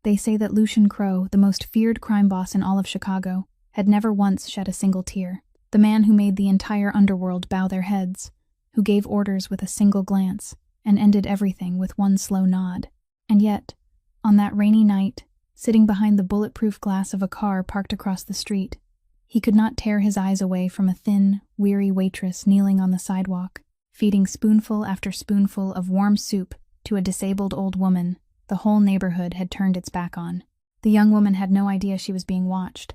They say that Lucian Crowe, the most feared crime boss in all of Chicago, had never once shed a single tear. The man who made the entire underworld bow their heads, who gave orders with a single glance, and ended everything with one slow nod. And yet, on that rainy night, sitting behind the bulletproof glass of a car parked across the street, he could not tear his eyes away from a thin, weary waitress kneeling on the sidewalk, feeding spoonful after spoonful of warm soup to a disabled old woman the whole neighborhood had turned its back on. The young woman had no idea she was being watched.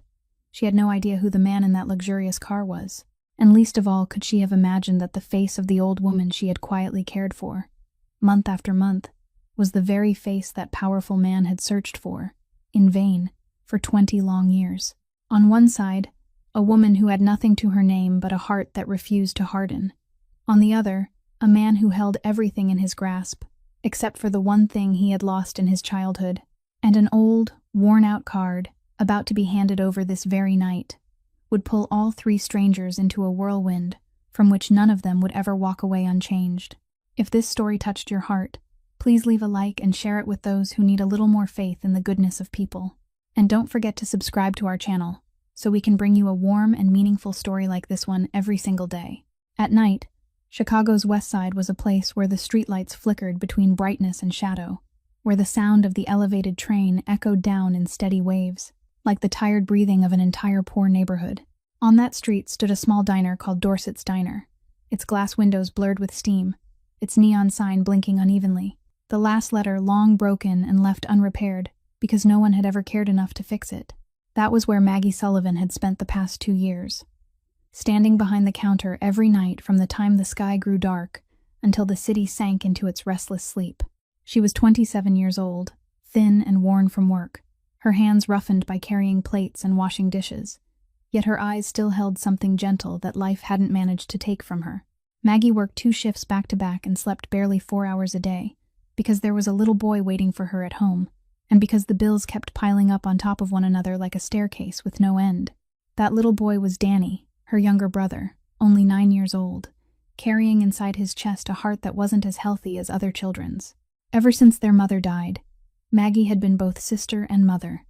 She had no idea who the man in that luxurious car was, and least of all could she have imagined that the face of the old woman she had quietly cared for, month after month, was the very face that powerful man had searched for, in vain, for 20 long years. On one side, a woman who had nothing to her name but a heart that refused to harden. On the other, a man who held everything in his grasp, except for the one thing he had lost in his childhood, and an old, worn-out card, about to be handed over this very night, would pull all three strangers into a whirlwind from which none of them would ever walk away unchanged. If this story touched your heart, please leave a like and share it with those who need a little more faith in the goodness of people. And don't forget to subscribe to our channel, so we can bring you a warm and meaningful story like this one every single day. At night, Chicago's West Side was a place where the streetlights flickered between brightness and shadow, where the sound of the elevated train echoed down in steady waves, like the tired breathing of an entire poor neighborhood. On that street stood a small diner called Dorset's Diner, its glass windows blurred with steam, its neon sign blinking unevenly, the last letter long broken and left unrepaired because no one had ever cared enough to fix it. That was where Maggie Sullivan had spent the past 2 years, standing behind the counter every night from the time the sky grew dark until the city sank into its restless sleep. She was 27 years old, thin and worn from work, her hands roughened by carrying plates and washing dishes, yet her eyes still held something gentle that life hadn't managed to take from her. Maggie worked 2 shifts back-to-back and slept barely 4 hours a day, because there was a little boy waiting for her at home, and because the bills kept piling up on top of one another like a staircase with no end. That little boy was Danny, her younger brother, only 9 years old, carrying inside his chest a heart that wasn't as healthy as other children's. Ever since their mother died, Maggie had been both sister and mother,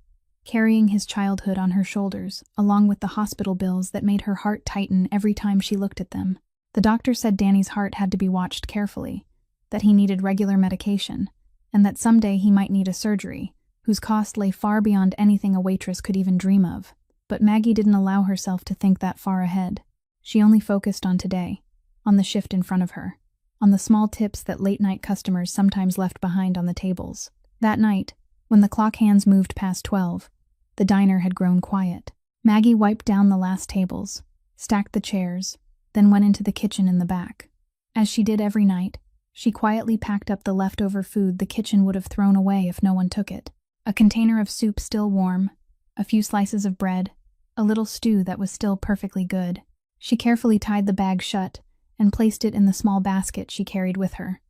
carrying his childhood on her shoulders, along with the hospital bills that made her heart tighten every time she looked at them. The doctor said Danny's heart had to be watched carefully, that he needed regular medication, and that someday he might need a surgery, whose cost lay far beyond anything a waitress could even dream of. But Maggie didn't allow herself to think that far ahead. She only focused on today, on the shift in front of her, on the small tips that late-night customers sometimes left behind on the tables. That night, when the clock hands moved past 12, the diner had grown quiet. Maggie wiped down the last tables, stacked the chairs, then went into the kitchen in the back. As she did every night, she quietly packed up the leftover food the kitchen would have thrown away if no one took it. A container of soup still warm, a few slices of bread, a little stew that was still perfectly good. She carefully tied the bag shut and placed it in the small basket she carried with her.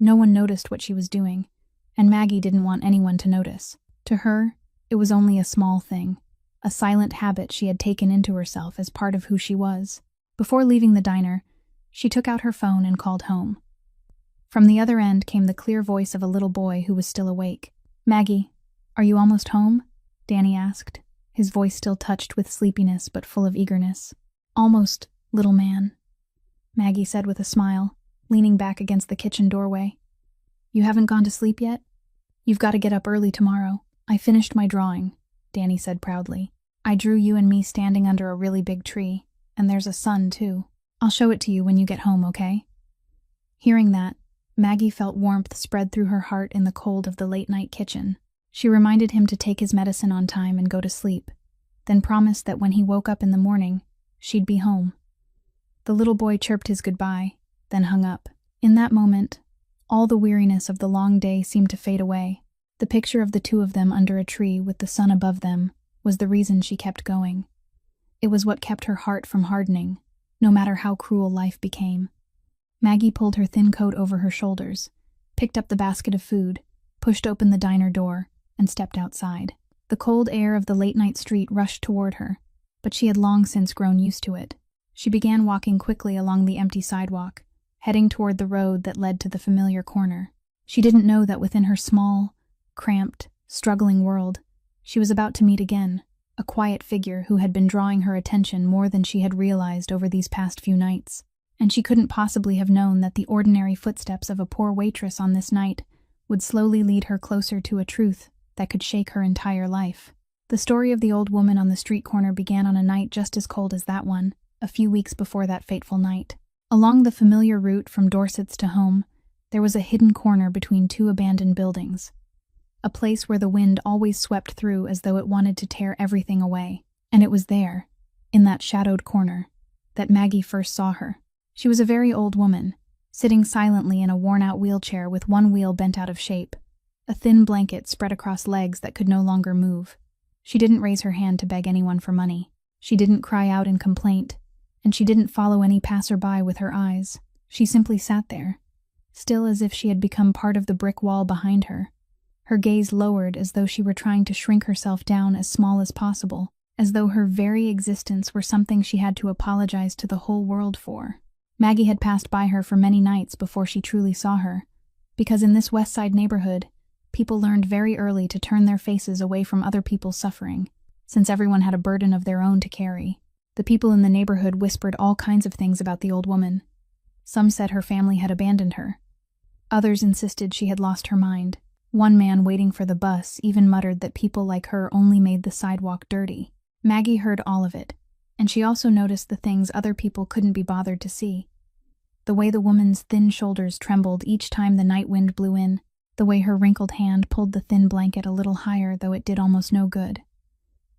No one noticed what she was doing, and Maggie didn't want anyone to notice. To her, it was only a small thing, a silent habit she had taken into herself as part of who she was. Before leaving the diner, she took out her phone and called home. From the other end came the clear voice of a little boy who was still awake. "Maggie, are you almost home?" Danny asked, his voice still touched with sleepiness but full of eagerness. "Almost, little man," Maggie said with a smile, leaning back against the kitchen doorway. "You haven't gone to sleep yet? You've got to get up early tomorrow." "I finished my drawing," Danny said proudly. "I drew you and me standing under a really big tree, and there's a sun, too. I'll show it to you when you get home, okay?" Hearing that, Maggie felt warmth spread through her heart in the cold of the late-night kitchen. She reminded him to take his medicine on time and go to sleep, then promised that when he woke up in the morning, she'd be home. The little boy chirped his goodbye, then hung up. In that moment, all the weariness of the long day seemed to fade away. The picture of the two of them under a tree with the sun above them was the reason she kept going. It was what kept her heart from hardening, no matter how cruel life became. Maggie pulled her thin coat over her shoulders, picked up the basket of food, pushed open the diner door, and stepped outside. The cold air of the late-night street rushed toward her, but she had long since grown used to it. She began walking quickly along the empty sidewalk, heading toward the road that led to the familiar corner. She didn't know that within her small, cramped, struggling world, she was about to meet again a quiet figure who had been drawing her attention more than she had realized over these past few nights. And she couldn't possibly have known that the ordinary footsteps of a poor waitress on this night would slowly lead her closer to a truth that could shake her entire life. The story of the old woman on the street corner began on a night just as cold as that one, a few weeks before that fateful night. Along the familiar route from Dorset's to home, there was a hidden corner between two abandoned buildings. A place where the wind always swept through as though it wanted to tear everything away. And it was there, in that shadowed corner, that Maggie first saw her. She was a very old woman, sitting silently in a worn-out wheelchair with one wheel bent out of shape, a thin blanket spread across legs that could no longer move. She didn't raise her hand to beg anyone for money. She didn't cry out in complaint, and she didn't follow any passerby with her eyes. She simply sat there, still as if she had become part of the brick wall behind her. Her gaze lowered as though she were trying to shrink herself down as small as possible, as though her very existence were something she had to apologize to the whole world for. Maggie had passed by her for many nights before she truly saw her, because in this West Side neighborhood, people learned very early to turn their faces away from other people's suffering, since everyone had a burden of their own to carry. The people in the neighborhood whispered all kinds of things about the old woman. Some said her family had abandoned her. Others insisted she had lost her mind. One man waiting for the bus even muttered that people like her only made the sidewalk dirty. Maggie heard all of it, and she also noticed the things other people couldn't be bothered to see. The way the woman's thin shoulders trembled each time the night wind blew in, the way her wrinkled hand pulled the thin blanket a little higher though it did almost no good,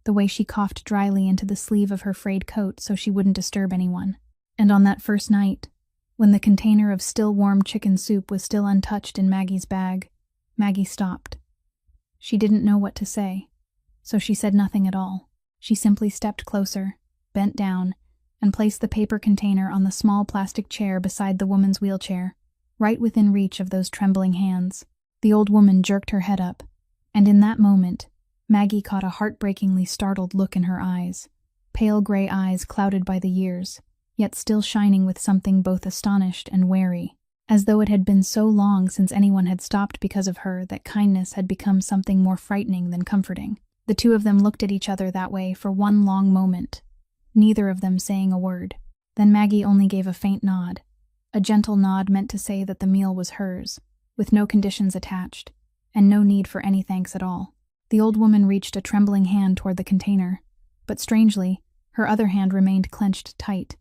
the way she coughed dryly into the sleeve of her frayed coat so she wouldn't disturb anyone. And on that first night, when the container of still warm chicken soup was still untouched in Maggie's bag, Maggie stopped. She didn't know what to say, so she said nothing at all. She simply stepped closer, bent down, and placed the paper container on the small plastic chair beside the woman's wheelchair, right within reach of those trembling hands. The old woman jerked her head up, and in that moment, Maggie caught a heartbreakingly startled look in her eyes, pale gray eyes clouded by the years, yet still shining with something both astonished and wary, as though it had been so long since anyone had stopped because of her that kindness had become something more frightening than comforting. The two of them looked at each other that way for one long moment, neither of them saying a word. Then Maggie only gave a faint nod, a gentle nod meant to say that the meal was hers, with no conditions attached, and no need for any thanks at all. The old woman reached a trembling hand toward the container, but strangely, her other hand remained clenched tight,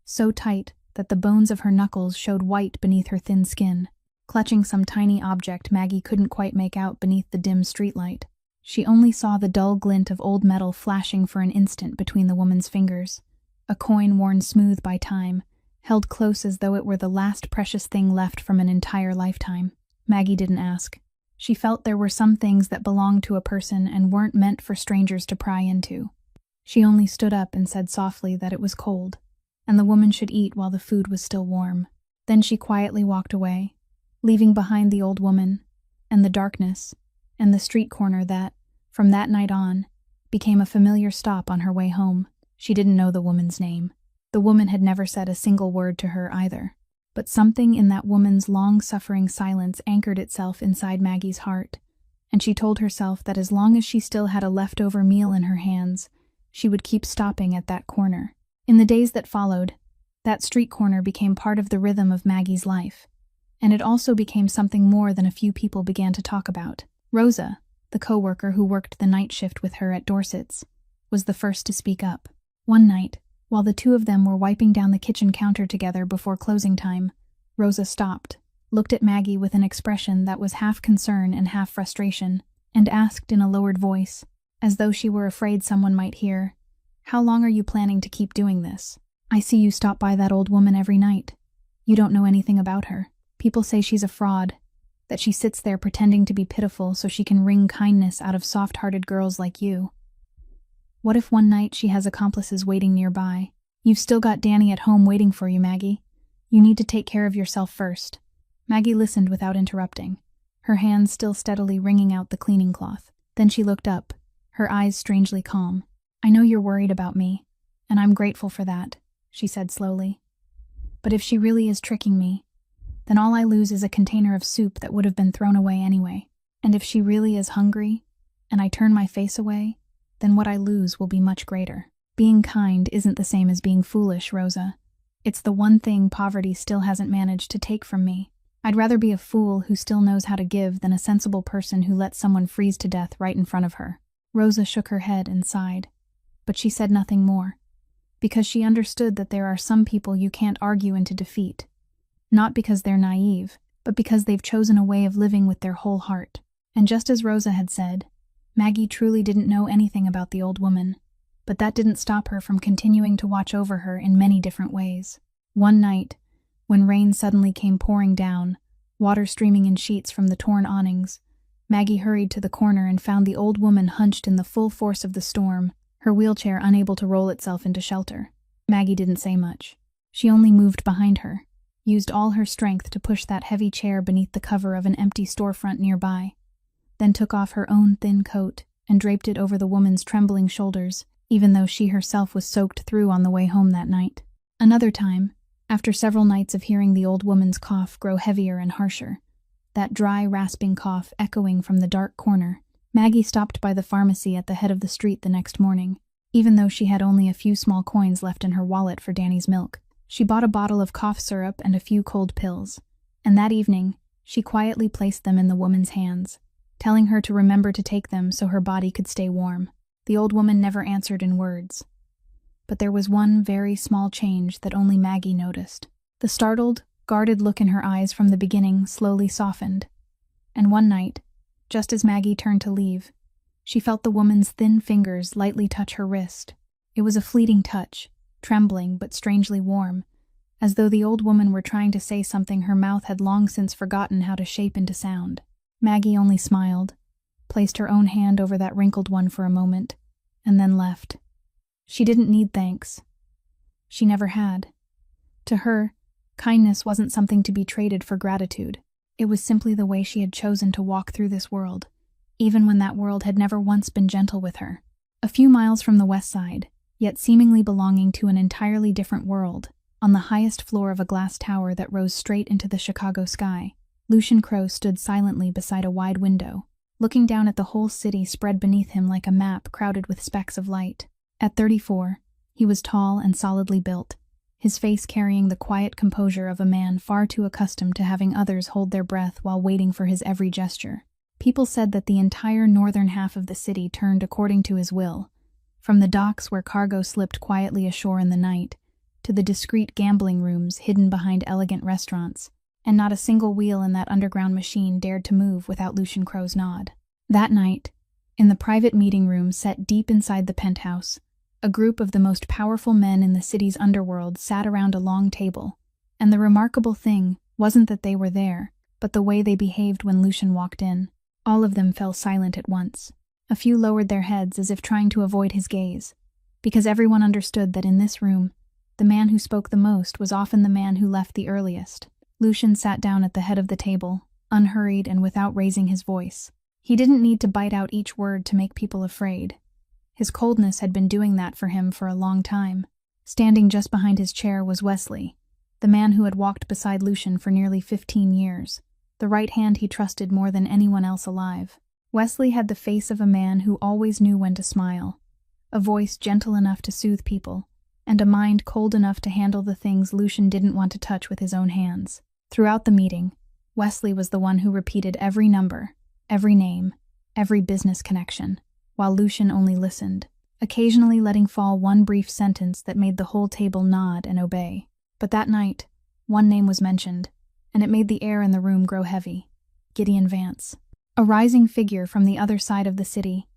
so tight that the bones of her knuckles showed white beneath her thin skin. Clutching some tiny object Maggie couldn't quite make out beneath the dim streetlight, she only saw the dull glint of old metal flashing for an instant between the woman's fingers, a coin worn smooth by time, held close as though it were the last precious thing left from an entire lifetime. Maggie didn't ask. She felt there were some things that belonged to a person and weren't meant for strangers to pry into. She only stood up and said softly that it was cold, and the woman should eat while the food was still warm. Then she quietly walked away, leaving behind the old woman, and the darkness, and the street corner that, from that night on, became a familiar stop on her way home. She didn't know the woman's name. The woman had never said a single word to her either. But something in that woman's long-suffering silence anchored itself inside Maggie's heart, and she told herself that as long as she still had a leftover meal in her hands, she would keep stopping at that corner. In the days that followed, that street corner became part of the rhythm of Maggie's life, and it also became something more than a few people began to talk about. Rosa, the co-worker who worked the night shift with her at Dorset's, was the first to speak up. One night, while the two of them were wiping down the kitchen counter together before closing time, Rosa stopped, looked at Maggie with an expression that was half concern and half frustration, and asked in a lowered voice, as though she were afraid someone might hear, "How long are you planning to keep doing this? I see you stop by that old woman every night. You don't know anything about her. People say she's a fraud, that she sits there pretending to be pitiful so she can wring kindness out of soft-hearted girls like you. What if one night she has accomplices waiting nearby? You've still got Danny at home waiting for you, Maggie. You need to take care of yourself first." Maggie listened without interrupting, her hands still steadily wringing out the cleaning cloth. Then she looked up, her eyes strangely calm. "I know you're worried about me, and I'm grateful for that," she said slowly. "But if she really is tricking me, then all I lose is a container of soup that would have been thrown away anyway. And if she really is hungry, and I turn my face away, then what I lose will be much greater. Being kind isn't the same as being foolish, Rosa. It's the one thing poverty still hasn't managed to take from me. I'd rather be a fool who still knows how to give than a sensible person who lets someone freeze to death right in front of her." Rosa shook her head and sighed, but she said nothing more, because she understood that there are some people you can't argue into defeat, not because they're naive, but because they've chosen a way of living with their whole heart. And just as Rosa had said, Maggie truly didn't know anything about the old woman, but that didn't stop her from continuing to watch over her in many different ways. One night, when rain suddenly came pouring down, water streaming in sheets from the torn awnings, Maggie hurried to the corner and found the old woman hunched in the full force of the storm, her wheelchair unable to roll itself into shelter. Maggie didn't say much. She only moved behind her, used all her strength to push that heavy chair beneath the cover of an empty storefront nearby, then took off her own thin coat and draped it over the woman's trembling shoulders, even though she herself was soaked through on the way home that night. Another time, after several nights of hearing the old woman's cough grow heavier and harsher, that dry, rasping cough echoing from the dark corner, Maggie stopped by the pharmacy at the head of the street the next morning. Even though she had only a few small coins left in her wallet for Danny's milk, she bought a bottle of cough syrup and a few cold pills, and that evening, she quietly placed them in the woman's hands, telling her to remember to take them so her body could stay warm. The old woman never answered in words, but there was one very small change that only Maggie noticed. The startled, guarded look in her eyes from the beginning slowly softened, and one night, just as Maggie turned to leave, she felt the woman's thin fingers lightly touch her wrist. It was a fleeting touch, trembling but strangely warm, as though the old woman were trying to say something her mouth had long since forgotten how to shape into sound. Maggie only smiled, placed her own hand over that wrinkled one for a moment, and then left. She didn't need thanks. She never had. To her, kindness wasn't something to be traded for gratitude. It was simply the way she had chosen to walk through this world, even when that world had never once been gentle with her. A few miles from the west side, yet seemingly belonging to an entirely different world, on the highest floor of a glass tower that rose straight into the Chicago sky, Lucian Crowe stood silently beside a wide window, looking down at the whole city spread beneath him like a map crowded with specks of light. At 34, he was tall and solidly built, his face carrying the quiet composure of a man far too accustomed to having others hold their breath while waiting for his every gesture. People said that the entire northern half of the city turned according to his will, from the docks where cargo slipped quietly ashore in the night, to the discreet gambling rooms hidden behind elegant restaurants, and not a single wheel in that underground machine dared to move without Lucian Crowe's nod. That night, in the private meeting room set deep inside the penthouse, a group of the most powerful men in the city's underworld sat around a long table, and the remarkable thing wasn't that they were there, but the way they behaved when Lucian walked in. All of them fell silent at once. A few lowered their heads as if trying to avoid his gaze, because everyone understood that in this room, the man who spoke the most was often the man who left the earliest. Lucian sat down at the head of the table, unhurried and without raising his voice. He didn't need to bite out each word to make people afraid. His coldness had been doing that for him for a long time. Standing just behind his chair was Wesley, the man who had walked beside Lucian for nearly 15 years, the right hand he trusted more than anyone else alive. Wesley had the face of a man who always knew when to smile, a voice gentle enough to soothe people, and a mind cold enough to handle the things Lucian didn't want to touch with his own hands. Throughout the meeting, Wesley was the one who repeated every number, every name, every business connection, while Lucian only listened, occasionally letting fall one brief sentence that made the whole table nod and obey. But that night, one name was mentioned, and it made the air in the room grow heavy: Gideon Vance. A rising figure from the other side of the city,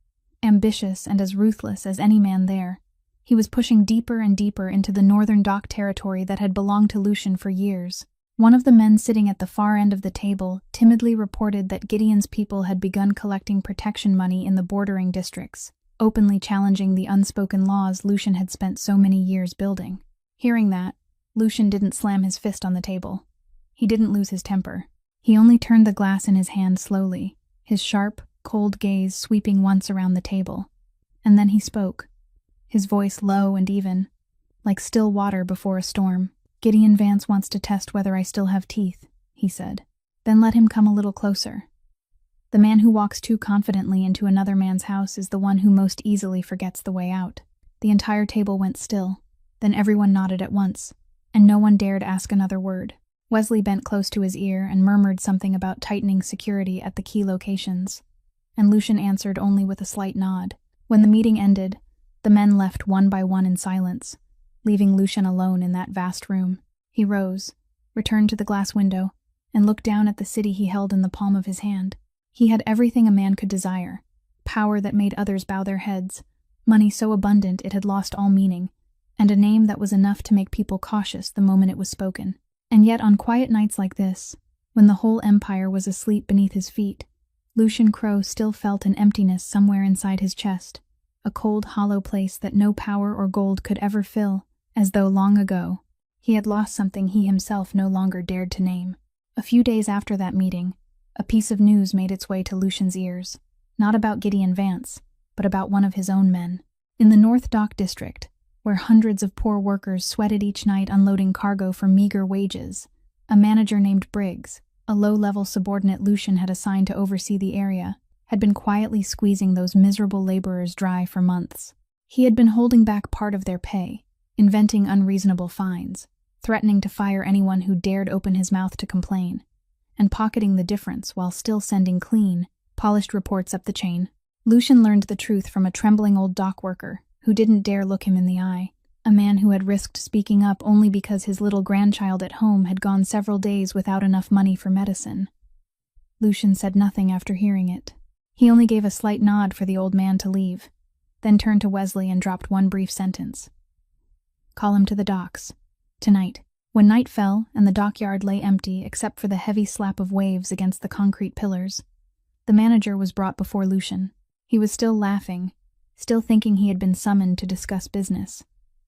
ambitious and as ruthless as any man there. He was pushing deeper and deeper into the northern dock territory that had belonged to Lucian for years. One of the men sitting at the far end of the table timidly reported that Gideon's people had begun collecting protection money in the bordering districts, openly challenging the unspoken laws Lucian had spent so many years building. Hearing that, Lucian didn't slam his fist on the table. He didn't lose his temper. He only turned the glass in his hand slowly, his sharp, cold gaze sweeping once around the table. And then he spoke, his voice low and even, like still water before a storm. "Gideon Vance wants to test whether I still have teeth," he said. "Then let him come a little closer." The man who walks too confidently into another man's house is the one who most easily forgets the way out. The entire table went still. Then everyone nodded at once, and no one dared ask another word. Wesley bent close to his ear and murmured something about tightening security at the key locations, and Lucian answered only with a slight nod. When the meeting ended, the men left one by one in silence, leaving Lucian alone in that vast room. He rose, returned to the glass window, and looked down at the city he held in the palm of his hand. He had everything a man could desire: power that made others bow their heads, money so abundant it had lost all meaning, and a name that was enough to make people cautious the moment it was spoken. And yet on quiet nights like this, when the whole empire was asleep beneath his feet, Lucian Crowe still felt an emptiness somewhere inside his chest, a cold, hollow place that no power or gold could ever fill, as though long ago he had lost something he himself no longer dared to name. A few days after that meeting, a piece of news made its way to Lucian's ears, not about Gideon Vance, but about one of his own men. In the North Dock District, where hundreds of poor workers sweated each night unloading cargo for meager wages, a manager named Briggs, a low-level subordinate Lucian had assigned to oversee the area, had been quietly squeezing those miserable laborers dry for months. He had been holding back part of their pay, inventing unreasonable fines, threatening to fire anyone who dared open his mouth to complain, and pocketing the difference while still sending clean, polished reports up the chain. Lucian learned the truth from a trembling old dock worker who didn't dare look him in the eye, a man who had risked speaking up only because his little grandchild at home had gone several days without enough money for medicine. Lucian said nothing after hearing it. He only gave a slight nod for the old man to leave, then turned to Wesley and dropped one brief sentence. "Call him to the docks. Tonight." When night fell and the dockyard lay empty except for the heavy slap of waves against the concrete pillars, the manager was brought before Lucian. He was still laughing, still thinking he had been summoned to discuss business,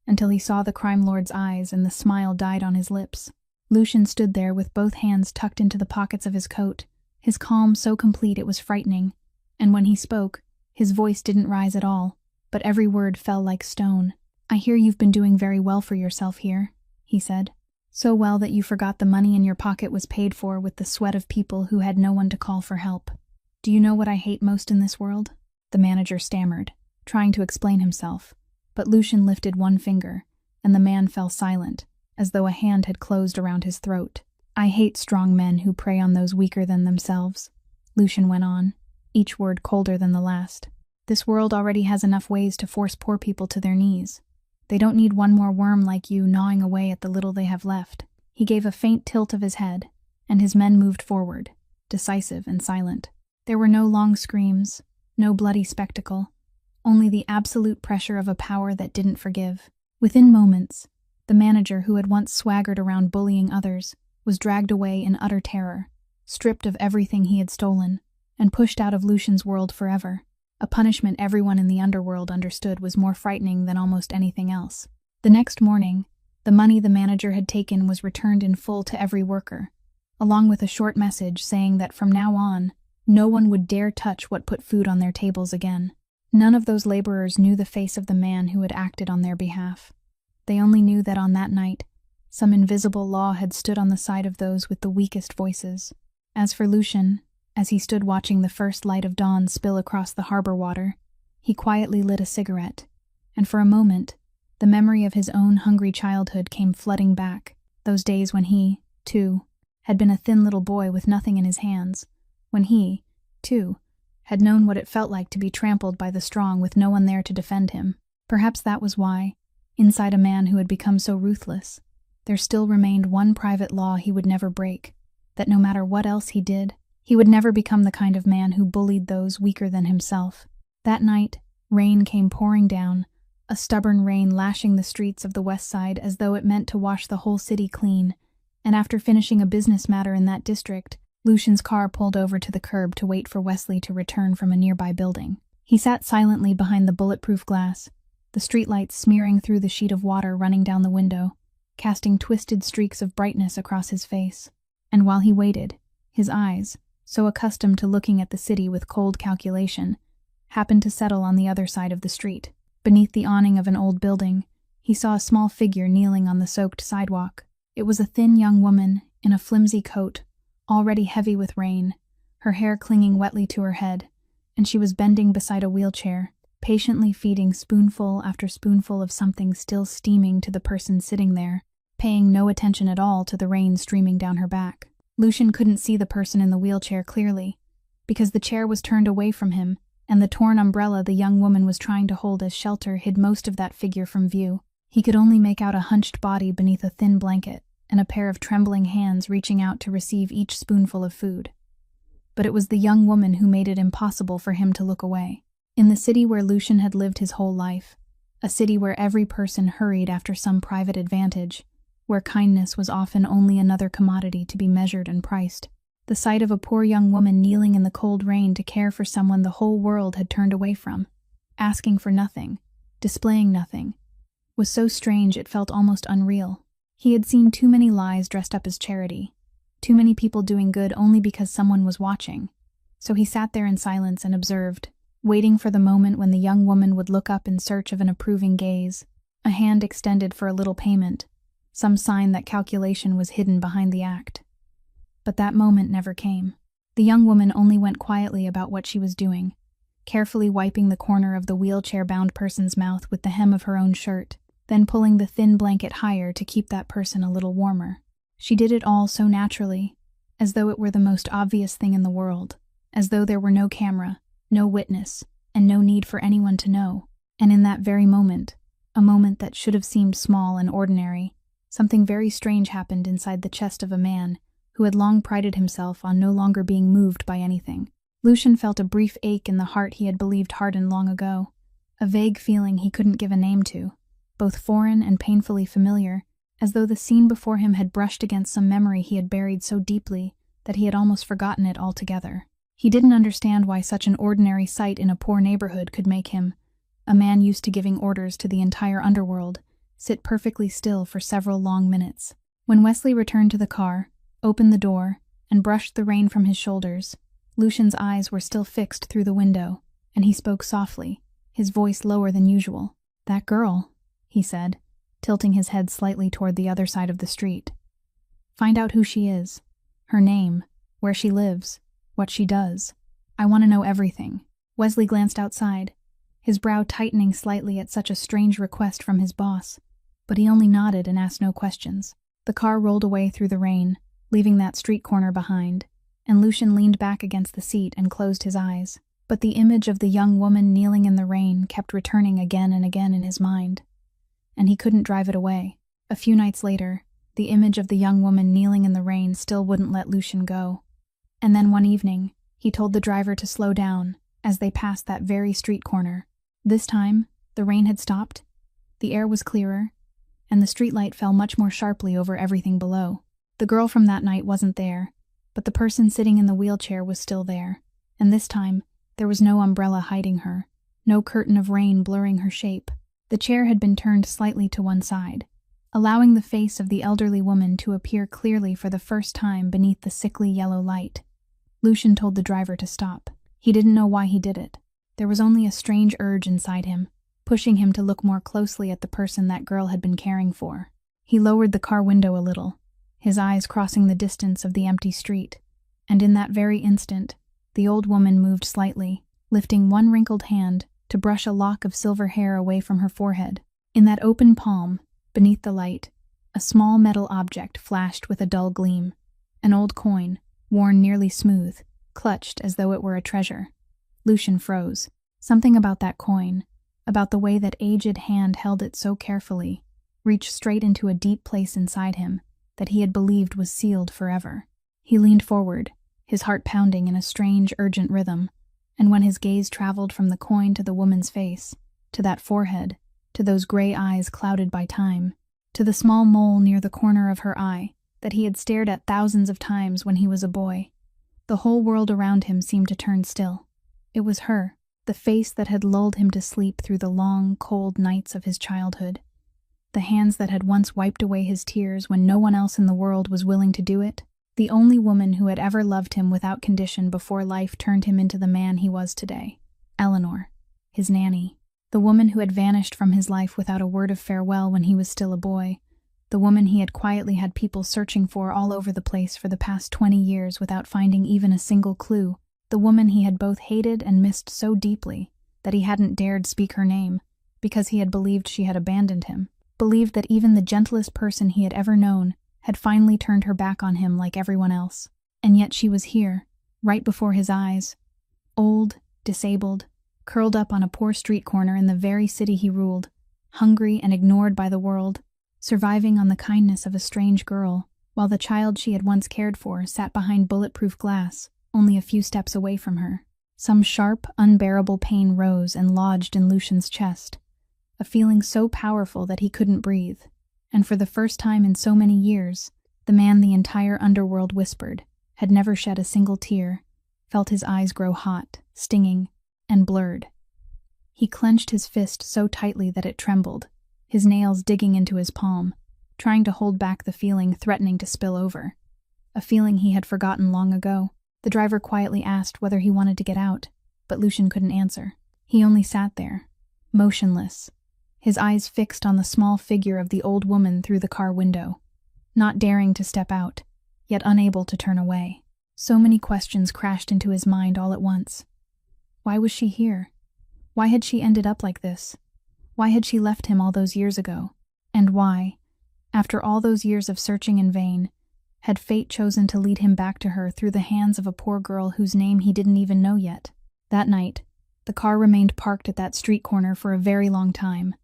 until he saw the crime lord's eyes and the smile died on his lips. Lucian stood there with both hands tucked into the pockets of his coat, his calm so complete it was frightening, and when he spoke, his voice didn't rise at all, but every word fell like stone. "I hear you've been doing very well for yourself here," he said. "So well that you forgot the money in your pocket was paid for with the sweat of people who had no one to call for help. Do you know what I hate most in this world?" The manager stammered, trying to explain himself, but Lucian lifted one finger, and the man fell silent, as though a hand had closed around his throat. "I hate strong men who prey on those weaker than themselves," Lucian went on, each word colder than the last. "This world already has enough ways to force poor people to their knees. They don't need one more worm like you gnawing away at the little they have left." He gave a faint tilt of his head, and his men moved forward, decisive and silent. There were no long screams, no bloody spectacle, only the absolute pressure of a power that didn't forgive. Within moments, the manager who had once swaggered around bullying others was dragged away in utter terror, stripped of everything he had stolen, and pushed out of Lucian's world forever. A punishment everyone in the underworld understood was more frightening than almost anything else. The next morning, the money the manager had taken was returned in full to every worker, along with a short message saying that from now on, no one would dare touch what put food on their tables again. None of those laborers knew the face of the man who had acted on their behalf. They only knew that on that night, some invisible law had stood on the side of those with the weakest voices. As for Lucian, as he stood watching the first light of dawn spill across the harbor water, he quietly lit a cigarette, and for a moment, the memory of his own hungry childhood came flooding back, those days when he, too, had been a thin little boy with nothing in his hands, when he, too, had known what it felt like to be trampled by the strong with no one there to defend him. Perhaps that was why, inside a man who had become so ruthless, there still remained one private law he would never break, that no matter what else he did, he would never become the kind of man who bullied those weaker than himself. That night, rain came pouring down, a stubborn rain lashing the streets of the west side as though it meant to wash the whole city clean, and after finishing a business matter in that district, Lucian's car pulled over to the curb to wait for Wesley to return from a nearby building. He sat silently behind the bulletproof glass, the streetlights smearing through the sheet of water running down the window, casting twisted streaks of brightness across his face. And while he waited, his eyes, so accustomed to looking at the city with cold calculation, happened to settle on the other side of the street. Beneath the awning of an old building, he saw a small figure kneeling on the soaked sidewalk. It was a thin young woman in a flimsy coat, already heavy with rain, her hair clinging wetly to her head, and she was bending beside a wheelchair, patiently feeding spoonful after spoonful of something still steaming to the person sitting there, paying no attention at all to the rain streaming down her back. Lucian couldn't see the person in the wheelchair clearly, because the chair was turned away from him, and the torn umbrella the young woman was trying to hold as shelter hid most of that figure from view. He could only make out a hunched body beneath a thin blanket, and a pair of trembling hands reaching out to receive each spoonful of food. But it was the young woman who made it impossible for him to look away. In the city where Lucian had lived his whole life, a city where every person hurried after some private advantage, where kindness was often only another commodity to be measured and priced, the sight of a poor young woman kneeling in the cold rain to care for someone the whole world had turned away from, asking for nothing, displaying nothing, was so strange it felt almost unreal. He had seen too many lies dressed up as charity, too many people doing good only because someone was watching. So he sat there in silence and observed, waiting for the moment when the young woman would look up in search of an approving gaze, a hand extended for a little payment, some sign that calculation was hidden behind the act. But that moment never came. The young woman only went quietly about what she was doing, carefully wiping the corner of the wheelchair-bound person's mouth with the hem of her own shirt, then pulling the thin blanket higher to keep that person a little warmer. She did it all so naturally, as though it were the most obvious thing in the world, as though there were no camera, no witness, and no need for anyone to know. And in that very moment, a moment that should have seemed small and ordinary, something very strange happened inside the chest of a man who had long prided himself on no longer being moved by anything. Lucian felt a brief ache in the heart he had believed hardened long ago, a vague feeling he couldn't give a name to, both foreign and painfully familiar, as though the scene before him had brushed against some memory he had buried so deeply that he had almost forgotten it altogether. He didn't understand why such an ordinary sight in a poor neighborhood could make him, a man used to giving orders to the entire underworld, sit perfectly still for several long minutes. When Wesley returned to the car, opened the door, and brushed the rain from his shoulders, Lucian's eyes were still fixed through the window, and he spoke softly, his voice lower than usual. "That girl," he said, tilting his head slightly toward the other side of the street. "Find out who she is, her name, where she lives, what she does. I want to know everything." Wesley glanced outside, his brow tightening slightly at such a strange request from his boss, but he only nodded and asked no questions. The car rolled away through the rain, leaving that street corner behind, and Lucian leaned back against the seat and closed his eyes. But the image of the young woman kneeling in the rain kept returning again and again in his mind, and he couldn't drive it away. A few nights later, the image of the young woman kneeling in the rain still wouldn't let Lucian go. And then one evening, he told the driver to slow down as they passed that very street corner. This time, the rain had stopped, the air was clearer, and the streetlight fell much more sharply over everything below. The girl from that night wasn't there, but the person sitting in the wheelchair was still there, and this time, there was no umbrella hiding her, no curtain of rain blurring her shape. The chair had been turned slightly to one side, allowing the face of the elderly woman to appear clearly for the first time beneath the sickly yellow light. Lucian told the driver to stop. He didn't know why he did it. There was only a strange urge inside him, pushing him to look more closely at the person that girl had been caring for. He lowered the car window a little, his eyes crossing the distance of the empty street, and in that very instant, the old woman moved slightly, lifting one wrinkled hand to brush a lock of silver hair away from her forehead. In that open palm, beneath the light, a small metal object flashed with a dull gleam, an old coin, worn nearly smooth, clutched as though it were a treasure. Lucian froze. Something about that coin, about the way that aged hand held it so carefully, reached straight into a deep place inside him that he had believed was sealed forever. He leaned forward, his heart pounding in a strange, urgent rhythm, and when his gaze traveled from the coin to the woman's face, to that forehead, to those gray eyes clouded by time, to the small mole near the corner of her eye that he had stared at thousands of times when he was a boy, the whole world around him seemed to turn still. It was her, the face that had lulled him to sleep through the long, cold nights of his childhood, the hands that had once wiped away his tears when no one else in the world was willing to do it, the only woman who had ever loved him without condition before life turned him into the man he was today. Eleanor, his nanny, the woman who had vanished from his life without a word of farewell when he was still a boy, The woman he had quietly had people searching for all over the place for the past 20 years without finding even a single clue. The woman he had both hated and missed so deeply that he hadn't dared speak her name, because he had believed she had abandoned him, believed that even the gentlest person he had ever known had finally turned her back on him like everyone else. And yet she was here, right before his eyes, old, disabled, curled up on a poor street corner in the very city he ruled, hungry and ignored by the world, surviving on the kindness of a strange girl, while the child she had once cared for sat behind bulletproof glass, only a few steps away from her. Some sharp, unbearable pain rose and lodged in Lucian's chest, a feeling so powerful that he couldn't breathe, and for the first time in so many years, the man the entire underworld whispered had never shed a single tear, felt his eyes grow hot, stinging, and blurred. He clenched his fist so tightly that it trembled, his nails digging into his palm, trying to hold back the feeling threatening to spill over, a feeling he had forgotten long ago. The driver quietly asked whether he wanted to get out, but Lucian couldn't answer. He only sat there, motionless, his eyes fixed on the small figure of the old woman through the car window, not daring to step out, yet unable to turn away. So many questions crashed into his mind all at once. Why was she here? Why had she ended up like this? Why had she left him all those years ago? And why, after all those years of searching in vain, had fate chosen to lead him back to her through the hands of a poor girl whose name he didn't even know yet? That night, the car remained parked at that street corner for a very long time,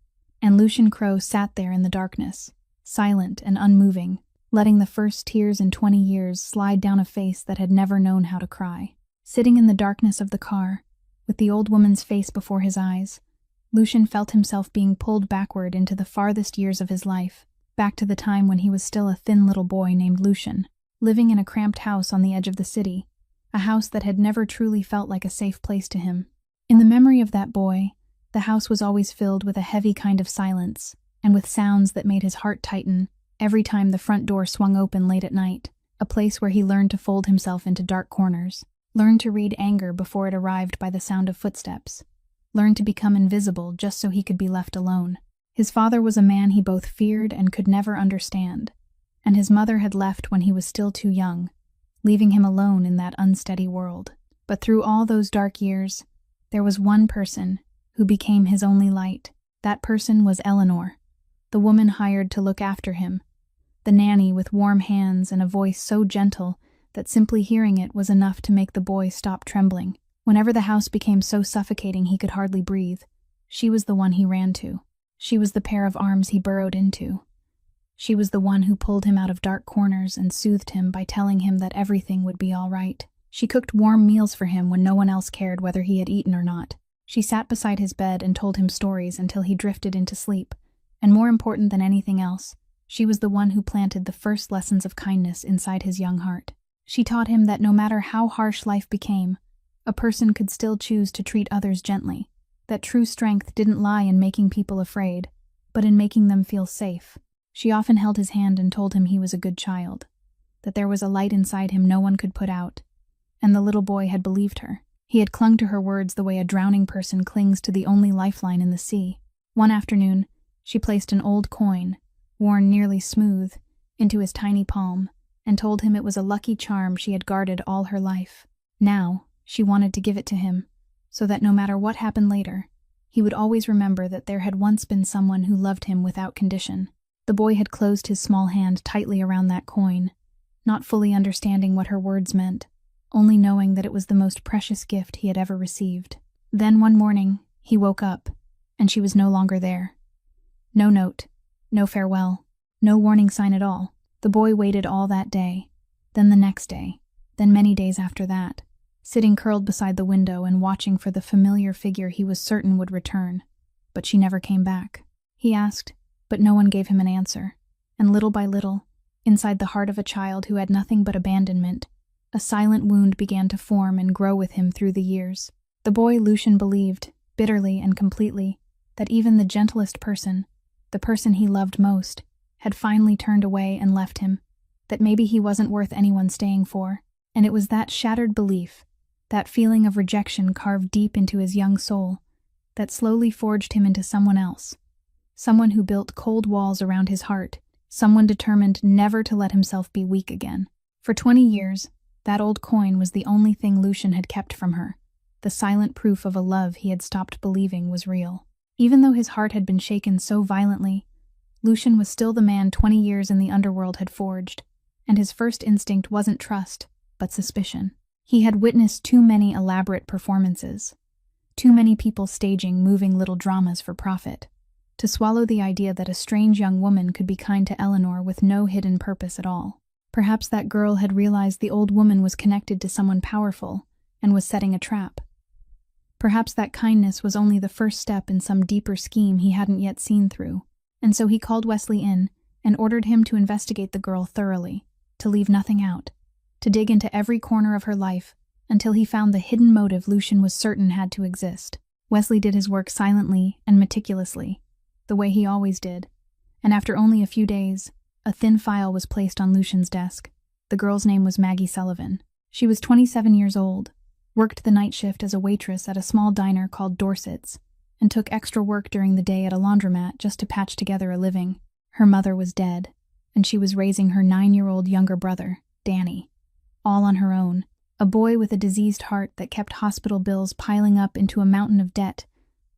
and Lucian Crowe sat there in the darkness, silent and unmoving, letting the first tears in 20 years slide down a face that had never known how to cry. Sitting in the darkness of the car, with the old woman's face before his eyes, Lucian felt himself being pulled backward into the farthest years of his life, back to the time when he was still a thin little boy named Lucian, living in a cramped house on the edge of the city, a house that had never truly felt like a safe place to him. In the memory of that boy, the house was always filled with a heavy kind of silence, and with sounds that made his heart tighten every time the front door swung open late at night, a place where he learned to fold himself into dark corners, learned to read anger before it arrived by the sound of footsteps, learned to become invisible just so he could be left alone. His father was a man he both feared and could never understand, and his mother had left when he was still too young, leaving him alone in that unsteady world. But through all those dark years, there was one person who became his only light. That person was Eleanor, the woman hired to look after him, the nanny with warm hands and a voice so gentle that simply hearing it was enough to make the boy stop trembling. Whenever the house became so suffocating he could hardly breathe, she was the one he ran to. She was the pair of arms he burrowed into. She was the one who pulled him out of dark corners and soothed him by telling him that everything would be all right. She cooked warm meals for him when no one else cared whether he had eaten or not. She sat beside his bed and told him stories until he drifted into sleep. And more important than anything else, she was the one who planted the first lessons of kindness inside his young heart. She taught him that no matter how harsh life became, a person could still choose to treat others gently, that true strength didn't lie in making people afraid, but in making them feel safe. She often held his hand and told him he was a good child, that there was a light inside him no one could put out, and the little boy had believed her. He had clung to her words the way a drowning person clings to the only lifeline in the sea. One afternoon, she placed an old coin, worn nearly smooth, into his tiny palm, and told him it was a lucky charm she had guarded all her life. Now, she wanted to give it to him, so that no matter what happened later, he would always remember that there had once been someone who loved him without condition. The boy had closed his small hand tightly around that coin, not fully understanding what her words meant, only knowing that it was the most precious gift he had ever received. Then one morning, he woke up, and she was no longer there. No note, no farewell, no warning sign at all. The boy waited all that day, then the next day, then many days after that, sitting curled beside the window and watching for the familiar figure he was certain would return. But she never came back. He asked, but no one gave him an answer, and little by little, inside the heart of a child who had nothing but abandonment, a silent wound began to form and grow with him through the years. The boy Lucian believed, bitterly and completely, that even the gentlest person, the person he loved most, had finally turned away and left him, that maybe he wasn't worth anyone staying for. And it was that shattered belief, that feeling of rejection carved deep into his young soul, that slowly forged him into someone else, someone who built cold walls around his heart, someone determined never to let himself be weak again. For 20 years, that old coin was the only thing Lucian had kept from her, the silent proof of a love he had stopped believing was real. Even though his heart had been shaken so violently, Lucian was still the man 20 years in the underworld had forged, and his first instinct wasn't trust, but suspicion. He had witnessed too many elaborate performances, too many people staging moving little dramas for profit, to swallow the idea that a strange young woman could be kind to Eleanor with no hidden purpose at all. Perhaps that girl had realized the old woman was connected to someone powerful and was setting a trap. Perhaps that kindness was only the first step in some deeper scheme he hadn't yet seen through, and so he called Wesley in and ordered him to investigate the girl thoroughly, to leave nothing out, to dig into every corner of her life until he found the hidden motive Lucian was certain had to exist. Wesley did his work silently and meticulously, the way he always did, and after only a few days, a thin file was placed on Lucian's desk. The girl's name was Maggie Sullivan. She was 27 years old, worked the night shift as a waitress at a small diner called Dorset's, and took extra work during the day at a laundromat just to patch together a living. Her mother was dead, and she was raising her 9-year-old younger brother, Danny, all on her own, a boy with a diseased heart that kept hospital bills piling up into a mountain of debt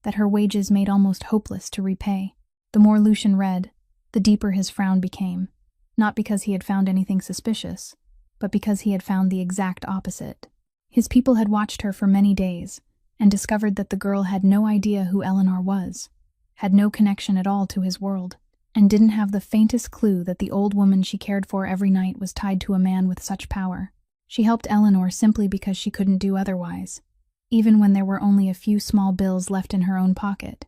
that her wages made almost hopeless to repay. The more Lucian read, the deeper his frown became, not because he had found anything suspicious, but because he had found the exact opposite. His people had watched her for many days and discovered that the girl had no idea who Eleanor was, had no connection at all to his world, and didn't have the faintest clue that the old woman she cared for every night was tied to a man with such power. She helped Eleanor simply because she couldn't do otherwise, even when there were only a few small bills left in her own pocket,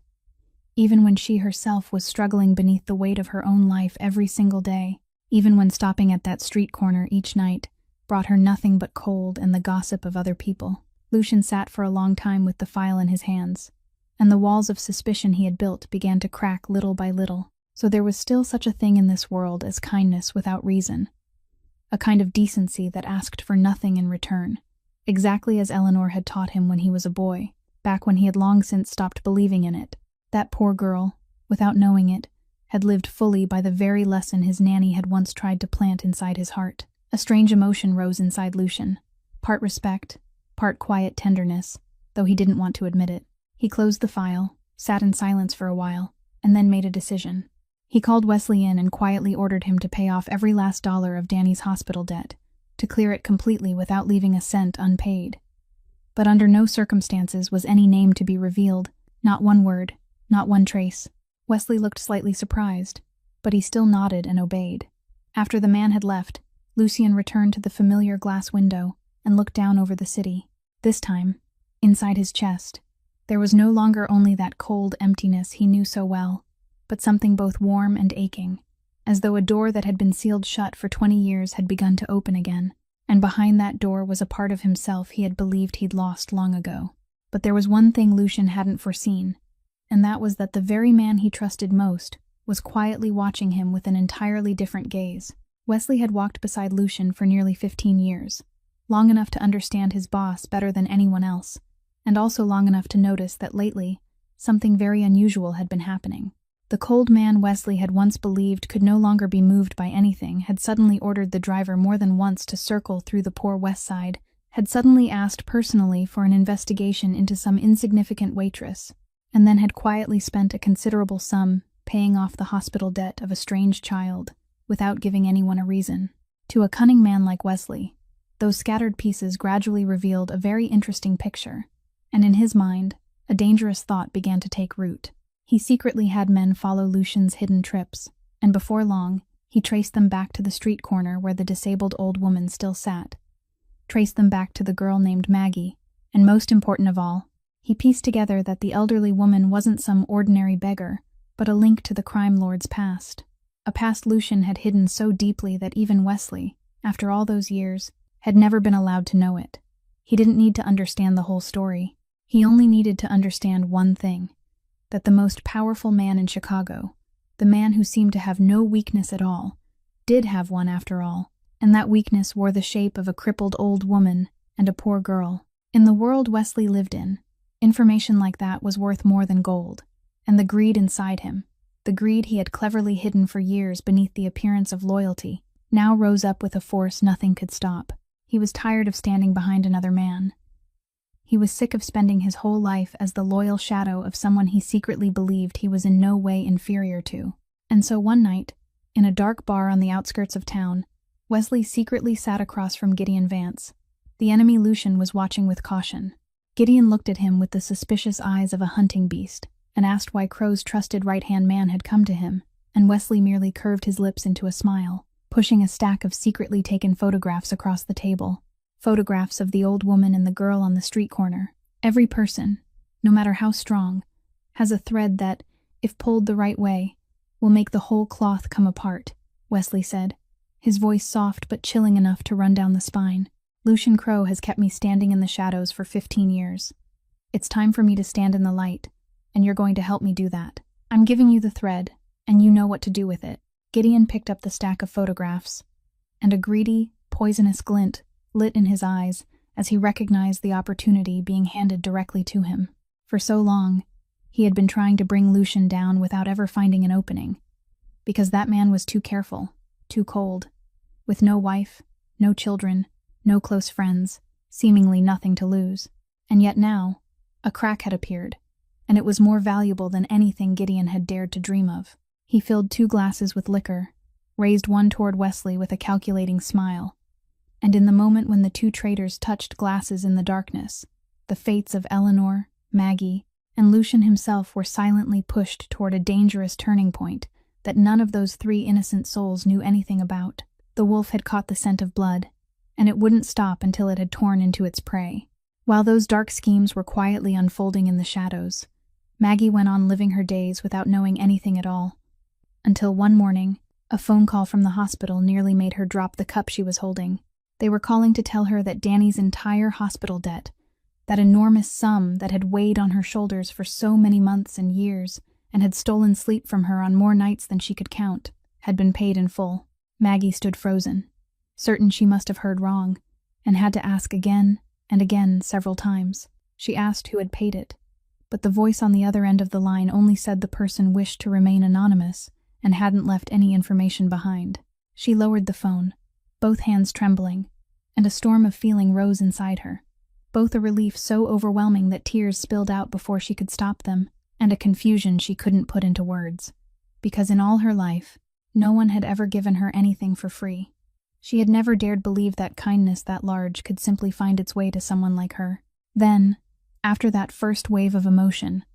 even when she herself was struggling beneath the weight of her own life every single day, even when stopping at that street corner each night brought her nothing but cold and the gossip of other people. Lucian sat for a long time with the file in his hands, and the walls of suspicion he had built began to crack little by little. So there was still such a thing in this world as kindness without reason, a kind of decency that asked for nothing in return, exactly as Eleanor had taught him when he was a boy, back when he had long since stopped believing in it. That poor girl, without knowing it, had lived fully by the very lesson his nanny had once tried to plant inside his heart. A strange emotion rose inside Lucian, part respect, part quiet tenderness, though he didn't want to admit it. He closed the file, sat in silence for a while, and then made a decision. He called Wesley in and quietly ordered him to pay off every last dollar of Danny's hospital debt, to clear it completely without leaving a cent unpaid. But under no circumstances was any name to be revealed, not one word, not one trace. Wesley looked slightly surprised, but he still nodded and obeyed. After the man had left, Lucian returned to the familiar glass window and looked down over the city. This time, inside his chest, there was no longer only that cold emptiness he knew so well, but something both warm and aching, as though a door that had been sealed shut for 20 years had begun to open again, and behind that door was a part of himself he had believed he'd lost long ago. But there was one thing Lucian hadn't foreseen, and that was that the very man he trusted most was quietly watching him with an entirely different gaze. Wesley had walked beside Lucian for nearly 15 years, long enough to understand his boss better than anyone else, and also long enough to notice that lately, something very unusual had been happening. The cold man Wesley had once believed could no longer be moved by anything had suddenly ordered the driver more than once to circle through the poor West Side, had suddenly asked personally for an investigation into some insignificant waitress, and then had quietly spent a considerable sum paying off the hospital debt of a strange child, without giving anyone a reason. To a cunning man like Wesley, those scattered pieces gradually revealed a very interesting picture, and in his mind, a dangerous thought began to take root. He secretly had men follow Lucian's hidden trips, and before long, he traced them back to the street corner where the disabled old woman still sat, traced them back to the girl named Maggie, and most important of all, he pieced together that the elderly woman wasn't some ordinary beggar, but a link to the crime lord's past. A past Lucian had hidden so deeply that even Wesley, after all those years, had never been allowed to know it. He didn't need to understand the whole story. He only needed to understand one thing, that the most powerful man in Chicago, the man who seemed to have no weakness at all, did have one after all, and that weakness wore the shape of a crippled old woman and a poor girl. In the world Wesley lived in, information like that was worth more than gold, and the greed inside him, The greed he had cleverly hidden for years beneath the appearance of loyalty now rose up with a force nothing could stop. He was tired of standing behind another man. He was sick of spending his whole life as the loyal shadow of someone he secretly believed he was in no way inferior to. And so one night, in a dark bar on the outskirts of town, Wesley secretly sat across from Gideon Vance. The enemy Lucian was watching with caution. Gideon looked at him with the suspicious eyes of a hunting beast, and asked why Crow's trusted right-hand man had come to him, and Wesley merely curved his lips into a smile, pushing a stack of secretly taken photographs across the table. Photographs of the old woman and the girl on the street corner. Every person, no matter how strong, has a thread that, if pulled the right way, will make the whole cloth come apart, Wesley said, his voice soft but chilling enough to run down the spine. Lucian Crow has kept me standing in the shadows for 15 years. It's time for me to stand in the light, and you're going to help me do that. I'm giving you the thread, and you know what to do with it. Gideon picked up the stack of photographs, and a greedy, poisonous glint lit in his eyes as he recognized the opportunity being handed directly to him. For so long, he had been trying to bring Lucian down without ever finding an opening, because that man was too careful, too cold, with no wife, no children, no close friends, seemingly nothing to lose. And yet now, a crack had appeared, and it was more valuable than anything Gideon had dared to dream of. He filled 2 glasses with liquor, raised one toward Wesley with a calculating smile, and in the moment when the 2 traitors touched glasses in the darkness, the fates of Eleanor, Maggie, and Lucian himself were silently pushed toward a dangerous turning point that none of those 3 innocent souls knew anything about. The wolf had caught the scent of blood, and it wouldn't stop until it had torn into its prey. While those dark schemes were quietly unfolding in the shadows, Maggie went on living her days without knowing anything at all, until one morning, a phone call from the hospital nearly made her drop the cup she was holding. They were calling to tell her that Danny's entire hospital debt, that enormous sum that had weighed on her shoulders for so many months and years and had stolen sleep from her on more nights than she could count, had been paid in full. Maggie stood frozen, certain she must have heard wrong, and had to ask again and again several times. She asked who had paid it, but the voice on the other end of the line only said the person wished to remain anonymous and hadn't left any information behind. She lowered the phone, both hands trembling, and a storm of feeling rose inside her. Both a relief so overwhelming that tears spilled out before she could stop them, and a confusion she couldn't put into words. Because in all her life, no one had ever given her anything for free. She had never dared believe that kindness that large could simply find its way to someone like her. Then, after that first wave of emotion,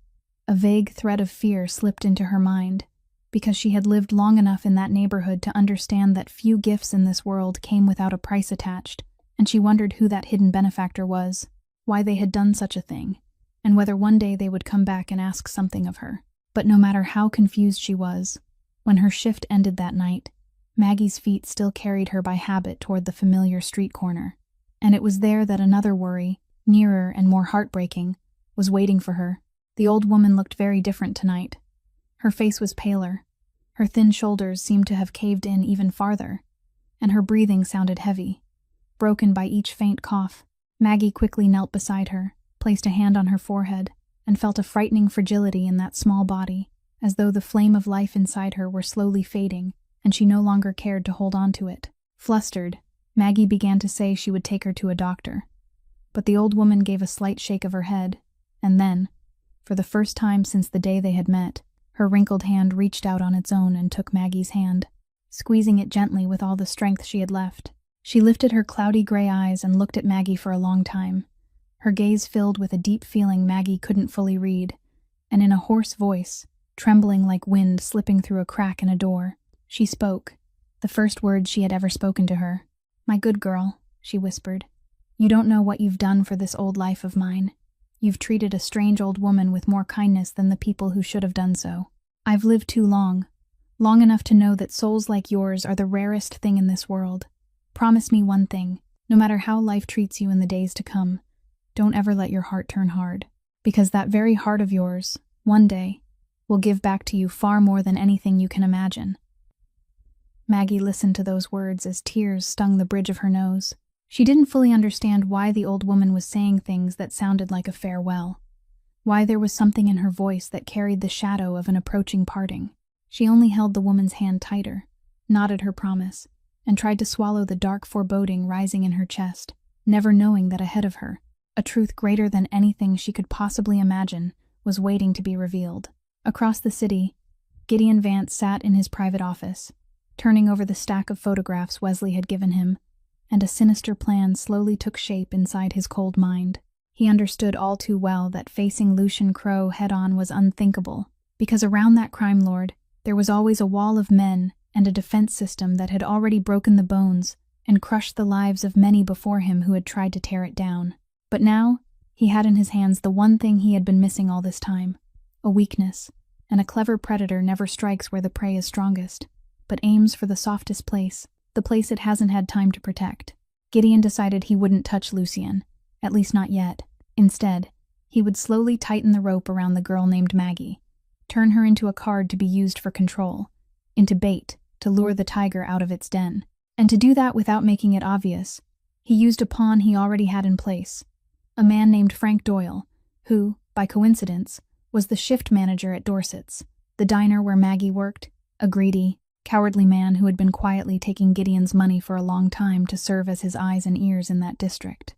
a vague thread of fear slipped into her mind, because she had lived long enough in that neighborhood to understand that few gifts in this world came without a price attached, and she wondered who that hidden benefactor was, why they had done such a thing, and whether one day they would come back and ask something of her. But no matter how confused she was, when her shift ended that night, Maggie's feet still carried her by habit toward the familiar street corner, and it was there that another worry, nearer and more heartbreaking, was waiting for her. The old woman looked very different tonight. Her face was paler, her thin shoulders seemed to have caved in even farther, and her breathing sounded heavy, broken by each faint cough. Maggie quickly knelt beside her, placed a hand on her forehead, and felt a frightening fragility in that small body, as though the flame of life inside her were slowly fading, and she no longer cared to hold on to it. Flustered, Maggie began to say she would take her to a doctor, but the old woman gave a slight shake of her head, and then, for the first time since the day they had met, her wrinkled hand reached out on its own and took Maggie's hand, squeezing it gently with all the strength she had left. She lifted her cloudy gray eyes and looked at Maggie for a long time, her gaze filled with a deep feeling Maggie couldn't fully read, and in a hoarse voice, trembling like wind slipping through a crack in a door, she spoke, the first words she had ever spoken to her. "My good girl," she whispered, "you don't know what you've done for this old life of mine. You've treated a strange old woman with more kindness than the people who should have done so. I've lived too long enough to know that souls like yours are the rarest thing in this world. Promise me one thing, no matter how life treats you in the days to come, don't ever let your heart turn hard, because that very heart of yours, one day, will give back to you far more than anything you can imagine." Maggie listened to those words as tears stung the bridge of her nose. She didn't fully understand why the old woman was saying things that sounded like a farewell, why there was something in her voice that carried the shadow of an approaching parting. She only held the woman's hand tighter, nodded her promise, and tried to swallow the dark foreboding rising in her chest, never knowing that ahead of her, a truth greater than anything she could possibly imagine was waiting to be revealed. Across the city, Gideon Vance sat in his private office, turning over the stack of photographs Wesley had given him, and a sinister plan slowly took shape inside his cold mind. He understood all too well that facing Lucian Crowe head-on was unthinkable, because around that crime lord there was always a wall of men and a defense system that had already broken the bones and crushed the lives of many before him who had tried to tear it down. But now, he had in his hands the one thing he had been missing all this time, a weakness, and a clever predator never strikes where the prey is strongest, but aims for the softest place, the place it hasn't had time to protect. Gideon decided he wouldn't touch Lucien, at least not yet. Instead, he would slowly tighten the rope around the girl named Maggie, turn her into a card to be used for control, into bait to lure the tiger out of its den. And to do that without making it obvious, he used a pawn he already had in place, a man named Frank Doyle, who, by coincidence, was the shift manager at Dorset's, the diner where Maggie worked, a greedy, cowardly man who had been quietly taking Gideon's money for a long time to serve as his eyes and ears in that district.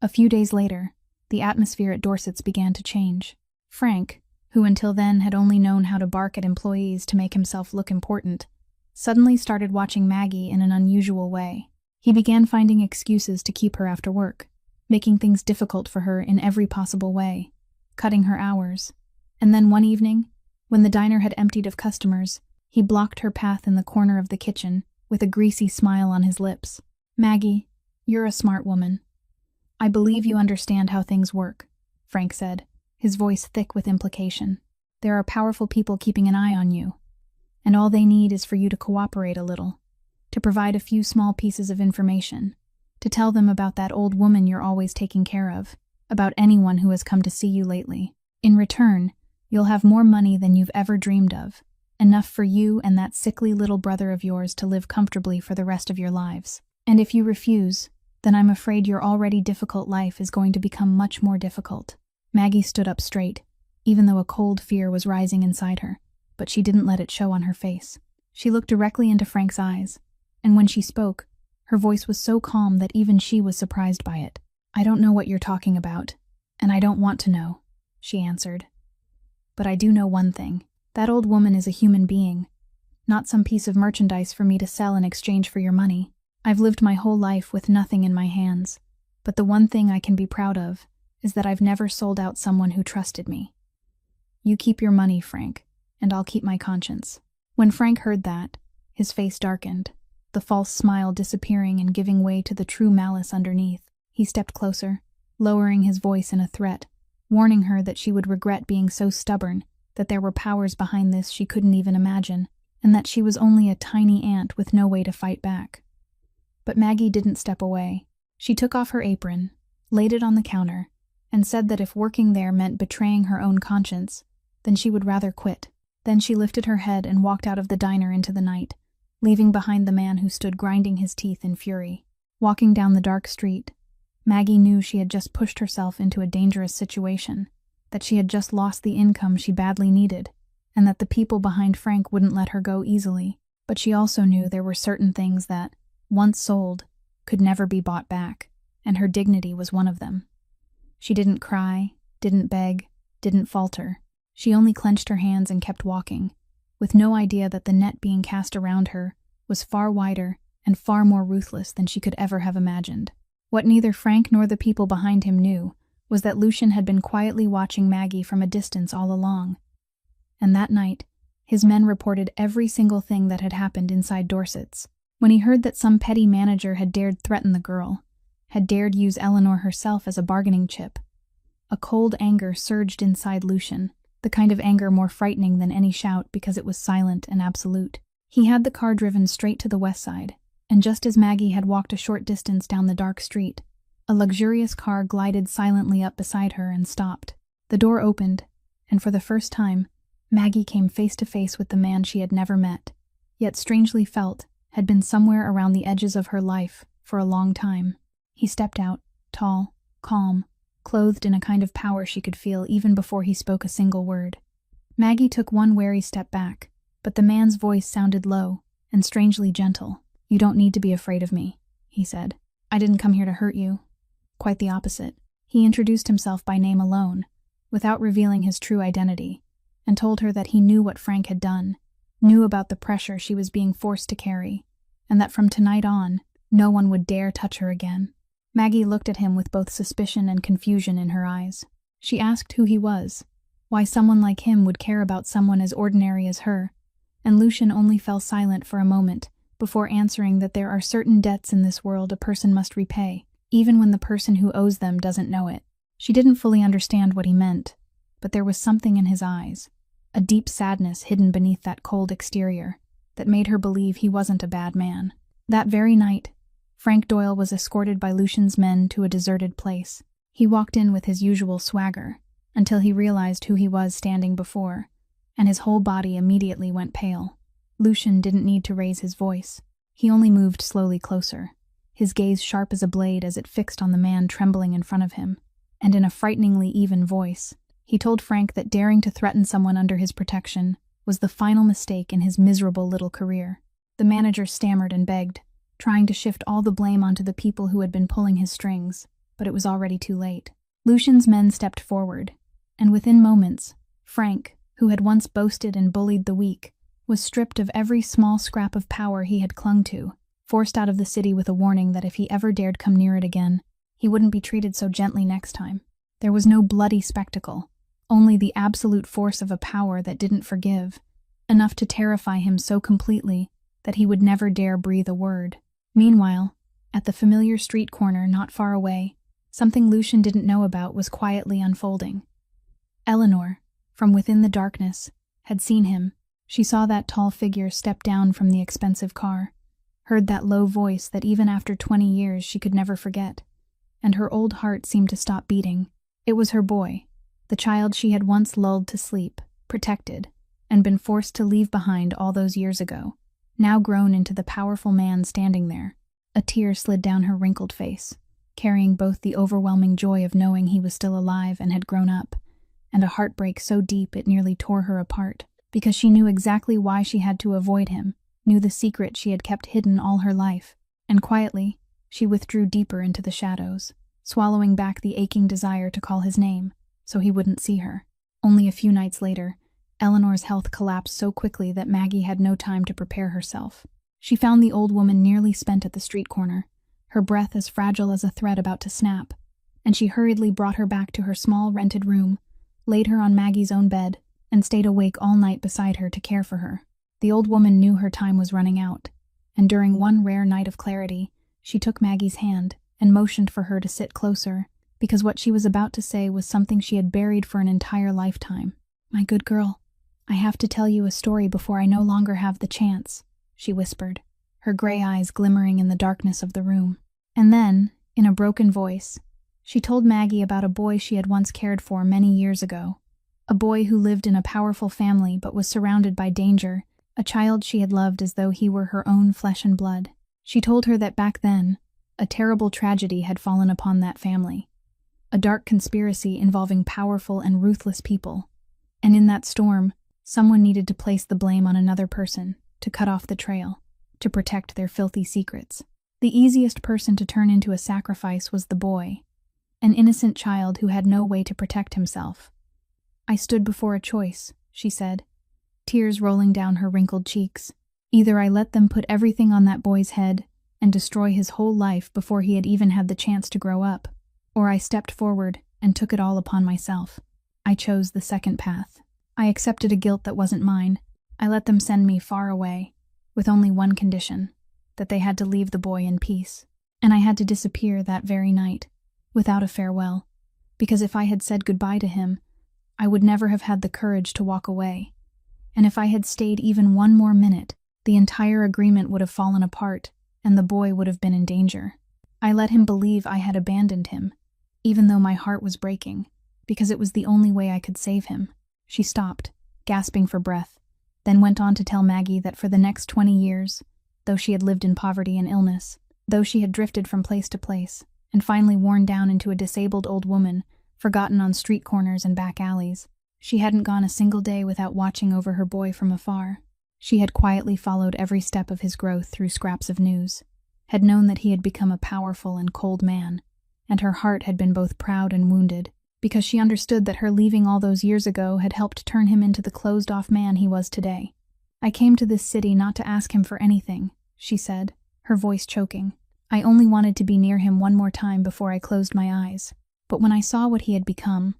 A few days later, the atmosphere at Dorset's began to change. Frank, who until then had only known how to bark at employees to make himself look important, suddenly started watching Maggie in an unusual way. He began finding excuses to keep her after work, making things difficult for her in every possible way, cutting her hours. And then one evening, when the diner had emptied of customers, he blocked her path in the corner of the kitchen with a greasy smile on his lips. "Maggie, you're a smart woman. I believe you understand how things work," Frank said, his voice thick with implication. "There are powerful people keeping an eye on you, and all they need is for you to cooperate a little, to provide a few small pieces of information, to tell them about that old woman you're always taking care of, about anyone who has come to see you lately. In return, you'll have more money than you've ever dreamed of, enough for you and that sickly little brother of yours to live comfortably for the rest of your lives. And if you refuse, then I'm afraid your already difficult life is going to become much more difficult." Maggie stood up straight, even though a cold fear was rising inside her, but she didn't let it show on her face. She looked directly into Frank's eyes, and when she spoke, her voice was so calm that even she was surprised by it. "I don't know what you're talking about, and I don't want to know," she answered. "But I do know one thing. That old woman is a human being, not some piece of merchandise for me to sell in exchange for your money. I've lived my whole life with nothing in my hands, but the one thing I can be proud of is that I've never sold out someone who trusted me. You keep your money, Frank, and I'll keep my conscience." When Frank heard that, his face darkened, the false smile disappearing and giving way to the true malice underneath. He stepped closer, lowering his voice in a threat, warning her that she would regret being so stubborn, that there were powers behind this she couldn't even imagine, and that she was only a tiny ant with no way to fight back. But Maggie didn't step away. She took off her apron, laid it on the counter, and said that if working there meant betraying her own conscience, then she would rather quit. Then she lifted her head and walked out of the diner into the night, leaving behind the man who stood grinding his teeth in fury. Walking down the dark street, Maggie knew she had just pushed herself into a dangerous situation, that she had just lost the income she badly needed, and that the people behind Frank wouldn't let her go easily. But she also knew there were certain things that, once sold, could never be bought back, and her dignity was one of them. She didn't cry, didn't beg, didn't falter. She only clenched her hands and kept walking, with no idea that the net being cast around her was far wider and far more ruthless than she could ever have imagined. What neither Frank nor the people behind him knew was that Lucian had been quietly watching Maggie from a distance all along. And that night, his men reported every single thing that had happened inside Dorset's. When he heard that some petty manager had dared threaten the girl, had dared use Eleanor herself as a bargaining chip, a cold anger surged inside Lucian, the kind of anger more frightening than any shout because it was silent and absolute. He had the car driven straight to the west side, and just as Maggie had walked a short distance down the dark street, a luxurious car glided silently up beside her and stopped. The door opened, and for the first time, Maggie came face to face with the man she had never met, yet strangely felt had been somewhere around the edges of her life for a long time. He stepped out, tall, calm, clothed in a kind of power she could feel even before he spoke a single word. Maggie took one wary step back, but the man's voice sounded low and strangely gentle. "You don't need to be afraid of me," he said. "I didn't come here to hurt you. Quite the opposite." He introduced himself by name alone, without revealing his true identity, and told her that he knew what Frank had done, knew about the pressure she was being forced to carry, and that from tonight on, no one would dare touch her again. Maggie looked at him with both suspicion and confusion in her eyes. She asked who he was, why someone like him would care about someone as ordinary as her, and Lucian only fell silent for a moment before answering that there are certain debts in this world a person must repay, even when the person who owes them doesn't know it. She didn't fully understand what he meant, but there was something in his eyes, a deep sadness hidden beneath that cold exterior, that made her believe he wasn't a bad man. That very night, Frank Doyle was escorted by Lucian's men to a deserted place. He walked in with his usual swagger, until he realized who he was standing before, and his whole body immediately went pale. Lucian didn't need to raise his voice. He only moved slowly closer, his gaze sharp as a blade as it fixed on the man trembling in front of him, and in a frighteningly even voice, he told Frank that daring to threaten someone under his protection was the final mistake in his miserable little career. The manager stammered and begged, trying to shift all the blame onto the people who had been pulling his strings, but it was already too late. Lucian's men stepped forward, and within moments, Frank, who had once boasted and bullied the weak, was stripped of every small scrap of power he had clung to, forced out of the city with a warning that if he ever dared come near it again, he wouldn't be treated so gently next time. There was no bloody spectacle, only the absolute force of a power that didn't forgive, enough to terrify him so completely that he would never dare breathe a word. Meanwhile, at the familiar street corner not far away, something Lucian didn't know about was quietly unfolding. Eleanor, from within the darkness, had seen him. She saw that tall figure step down from the expensive car, heard that low voice that even after 20 years she could never forget, and her old heart seemed to stop beating. It was her boy, the child she had once lulled to sleep, protected, and been forced to leave behind all those years ago, now grown into the powerful man standing there. A tear slid down her wrinkled face, carrying both the overwhelming joy of knowing he was still alive and had grown up, and a heartbreak so deep it nearly tore her apart, because she knew exactly why she had to avoid him, knew the secret she had kept hidden all her life, and quietly, she withdrew deeper into the shadows, swallowing back the aching desire to call his name, so he wouldn't see her. Only a few nights later, Eleanor's health collapsed so quickly that Maggie had no time to prepare herself. She found the old woman nearly spent at the street corner, her breath as fragile as a thread about to snap, and she hurriedly brought her back to her small rented room, laid her on Maggie's own bed, and stayed awake all night beside her to care for her. The old woman knew her time was running out, and during one rare night of clarity, she took Maggie's hand and motioned for her to sit closer, because what she was about to say was something she had buried for an entire lifetime. "My good girl, I have to tell you a story before I no longer have the chance," she whispered, her gray eyes glimmering in the darkness of the room. And then, in a broken voice, she told Maggie about a boy she had once cared for many years ago, a boy who lived in a powerful family but was surrounded by danger, a child she had loved as though he were her own flesh and blood. She told her that back then, a terrible tragedy had fallen upon that family, a dark conspiracy involving powerful and ruthless people, and in that storm, someone needed to place the blame on another person, to cut off the trail, to protect their filthy secrets. The easiest person to turn into a sacrifice was the boy, an innocent child who had no way to protect himself. "I stood before a choice," she said, tears rolling down her wrinkled cheeks. "Either I let them put everything on that boy's head and destroy his whole life before he had even had the chance to grow up, or I stepped forward and took it all upon myself. I chose the second path. I accepted a guilt that wasn't mine. I let them send me far away, with only one condition, that they had to leave the boy in peace. And I had to disappear that very night, without a farewell, because if I had said goodbye to him, I would never have had the courage to walk away. And if I had stayed even one more minute, the entire agreement would have fallen apart, and the boy would have been in danger. I let him believe I had abandoned him, even though my heart was breaking, because it was the only way I could save him." She stopped, gasping for breath, then went on to tell Maggie that for the next 20 years, though she had lived in poverty and illness, though she had drifted from place to place, and finally worn down into a disabled old woman, forgotten on street corners and back alleys, she hadn't gone a single day without watching over her boy from afar. She had quietly followed every step of his growth through scraps of news, had known that he had become a powerful and cold man, and her heart had been both proud and wounded, because she understood that her leaving all those years ago had helped turn him into the closed-off man he was today. "I came to this city not to ask him for anything," she said, her voice choking. "I only wanted to be near him one more time before I closed my eyes. But when I saw what he had become,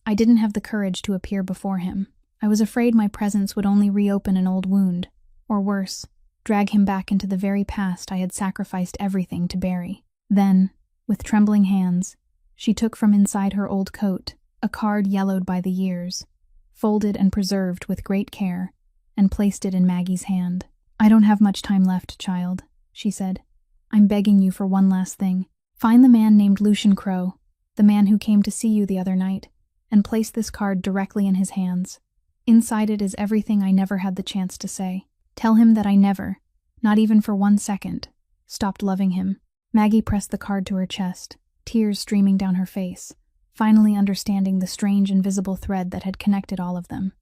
I didn't have the courage to appear before him. I was afraid my presence would only reopen an old wound, or worse, drag him back into the very past I had sacrificed everything to bury." Then, with trembling hands, she took from inside her old coat a card yellowed by the years, folded and preserved with great care, and placed it in Maggie's hand. "I don't have much time left, child," she said. "I'm begging you for one last thing. Find the man named Lucian Crow, the man who came to see you the other night, and place this card directly in his hands. Inside it is everything I never had the chance to say. Tell him that I never, not even for 1 second, stopped loving him." Maggie pressed the card to her chest, tears streaming down her face, finally understanding the strange invisible thread that had connected all of them.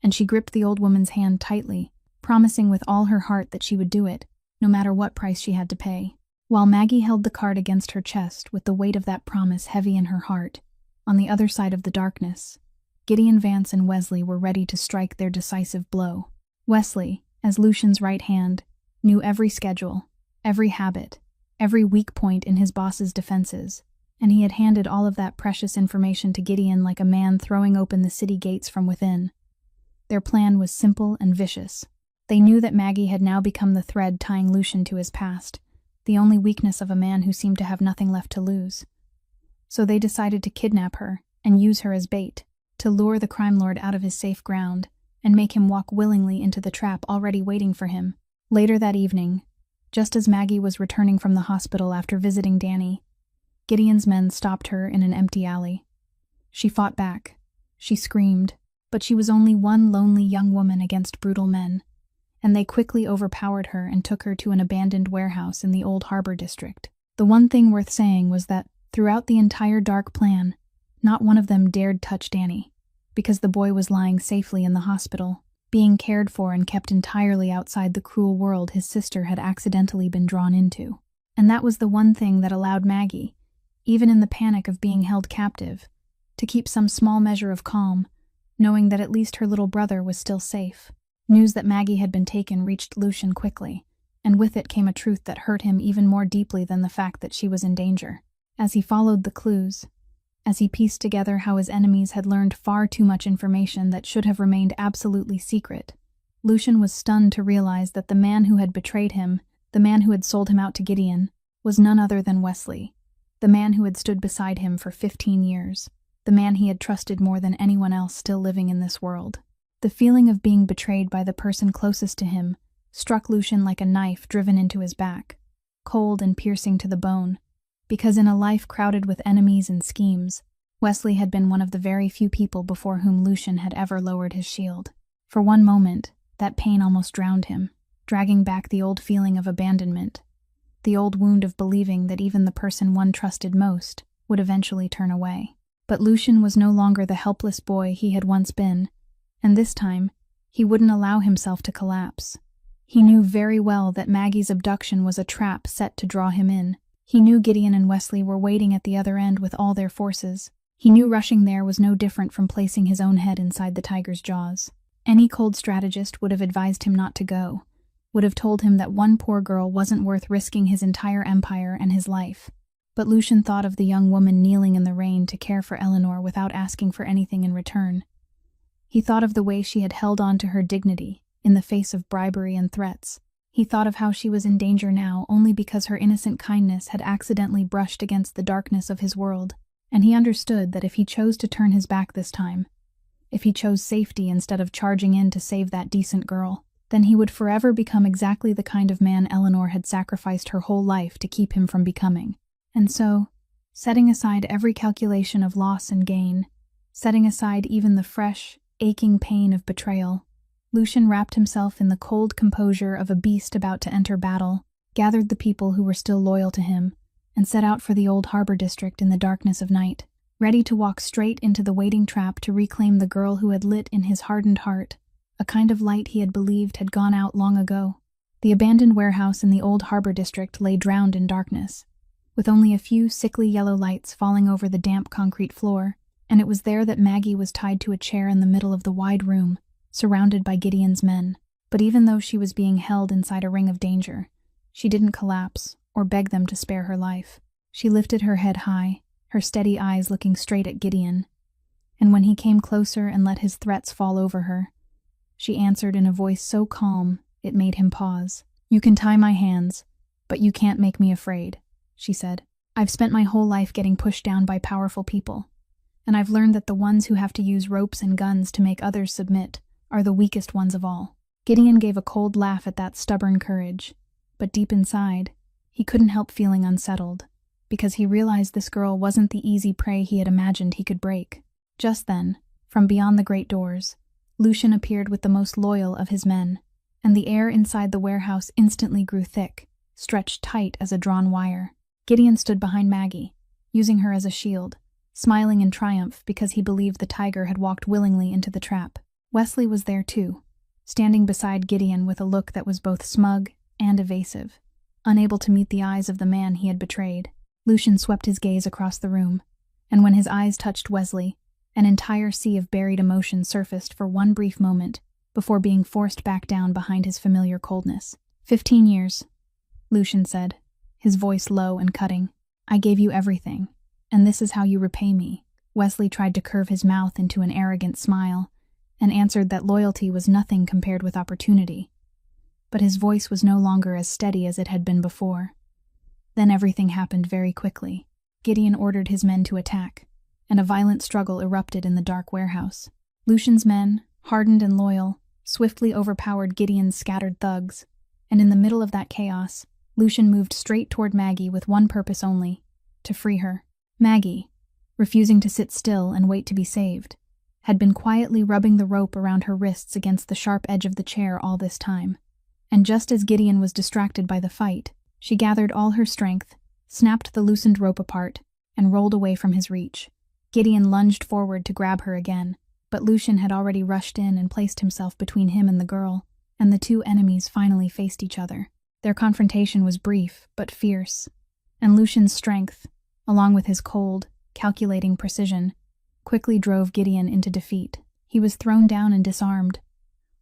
And she gripped the old woman's hand tightly, promising with all her heart that she would do it, no matter what price she had to pay. While Maggie held the card against her chest with the weight of that promise heavy in her heart, on the other side of the darkness, Gideon Vance and Wesley were ready to strike their decisive blow. Wesley, as Lucian's right hand, knew every schedule, every habit, every weak point in his boss's defenses, and he had handed all of that precious information to Gideon like a man throwing open the city gates from within. Their plan was simple and vicious. They knew that Maggie had now become the thread tying Lucian to his past, the only weakness of a man who seemed to have nothing left to lose. So they decided to kidnap her and use her as bait, to lure the crime lord out of his safe ground and make him walk willingly into the trap already waiting for him. Later that evening, just as Maggie was returning from the hospital after visiting Danny, Gideon's men stopped her in an empty alley. She fought back. She screamed, but she was only one lonely young woman against brutal men, and they quickly overpowered her and took her to an abandoned warehouse in the old harbor district. The one thing worth saying was that, throughout the entire dark plan, not one of them dared touch Danny, because the boy was lying safely in the hospital, being cared for and kept entirely outside the cruel world his sister had accidentally been drawn into. And that was the one thing that allowed Maggie, even in the panic of being held captive, to keep some small measure of calm, knowing that at least her little brother was still safe. News that Maggie had been taken reached Lucian quickly, and with it came a truth that hurt him even more deeply than the fact that she was in danger. As he followed the clues, as he pieced together how his enemies had learned far too much information that should have remained absolutely secret, Lucian was stunned to realize that the man who had betrayed him, the man who had sold him out to Gideon, was none other than Wesley, the man who had stood beside him for 15 years, the man he had trusted more than anyone else still living in this world. The feeling of being betrayed by the person closest to him struck Lucian like a knife driven into his back, cold and piercing to the bone, because in a life crowded with enemies and schemes, Wesley had been one of the very few people before whom Lucian had ever lowered his shield. For one moment, that pain almost drowned him, dragging back the old feeling of abandonment, the old wound of believing that even the person one trusted most would eventually turn away. But Lucian was no longer the helpless boy he had once been, and this time, he wouldn't allow himself to collapse. He knew very well that Maggie's abduction was a trap set to draw him in. He knew Gideon and Wesley were waiting at the other end with all their forces. He knew rushing there was no different from placing his own head inside the tiger's jaws. Any cold strategist would have advised him not to go, would have told him that one poor girl wasn't worth risking his entire empire and his life. But Lucian thought of the young woman kneeling in the rain to care for Eleanor without asking for anything in return. He thought of the way she had held on to her dignity in the face of bribery and threats. He thought of how she was in danger now only because her innocent kindness had accidentally brushed against the darkness of his world, and he understood that if he chose to turn his back this time, if he chose safety instead of charging in to save that decent girl, then he would forever become exactly the kind of man Eleanor had sacrificed her whole life to keep him from becoming. And so, setting aside every calculation of loss and gain, setting aside even the fresh, aching pain of betrayal, Lucian wrapped himself in the cold composure of a beast about to enter battle, gathered the people who were still loyal to him, and set out for the old harbor district in the darkness of night, ready to walk straight into the waiting trap to reclaim the girl who had lit in his hardened heart a kind of light he had believed had gone out long ago. The abandoned warehouse in the old harbor district lay drowned in darkness, with only a few sickly yellow lights falling over the damp concrete floor, and it was there that Maggie was tied to a chair in the middle of the wide room, surrounded by Gideon's men. But even though she was being held inside a ring of danger, she didn't collapse or beg them to spare her life. She lifted her head high, her steady eyes looking straight at Gideon, and when he came closer and let his threats fall over her, she answered in a voice so calm it made him pause. "You can tie my hands, but you can't make me afraid," she said. "I've spent my whole life getting pushed down by powerful people, and I've learned that the ones who have to use ropes and guns to make others submit are the weakest ones of all." Gideon gave a cold laugh at that stubborn courage, but deep inside, he couldn't help feeling unsettled, because he realized this girl wasn't the easy prey he had imagined he could break. Just then, from beyond the great doors, Lucian appeared with the most loyal of his men, and the air inside the warehouse instantly grew thick, stretched tight as a drawn wire. Gideon stood behind Maggie, using her as a shield, smiling in triumph because he believed the tiger had walked willingly into the trap. Wesley was there too, standing beside Gideon with a look that was both smug and evasive, unable to meet the eyes of the man he had betrayed. Lucian swept his gaze across the room, and when his eyes touched Wesley, an entire sea of buried emotion surfaced for one brief moment before being forced back down behind his familiar coldness. 15 years, Lucian said, his voice low and cutting. "I gave you everything, and this is how you repay me." Wesley tried to curve his mouth into an arrogant smile, and answered that loyalty was nothing compared with opportunity. But his voice was no longer as steady as it had been before. Then everything happened very quickly. Gideon ordered his men to attack, and a violent struggle erupted in the dark warehouse. Lucian's men, hardened and loyal, swiftly overpowered Gideon's scattered thugs, and in the middle of that chaos, Lucian moved straight toward Maggie with one purpose only: to free her. Maggie, refusing to sit still and wait to be saved, had been quietly rubbing the rope around her wrists against the sharp edge of the chair all this time. And just as Gideon was distracted by the fight, she gathered all her strength, snapped the loosened rope apart, and rolled away from his reach. Gideon lunged forward to grab her again, but Lucian had already rushed in and placed himself between him and the girl, and the two enemies finally faced each other. Their confrontation was brief but fierce, and Lucian's strength, along with his cold, calculating precision, quickly drove Gideon into defeat. He was thrown down and disarmed,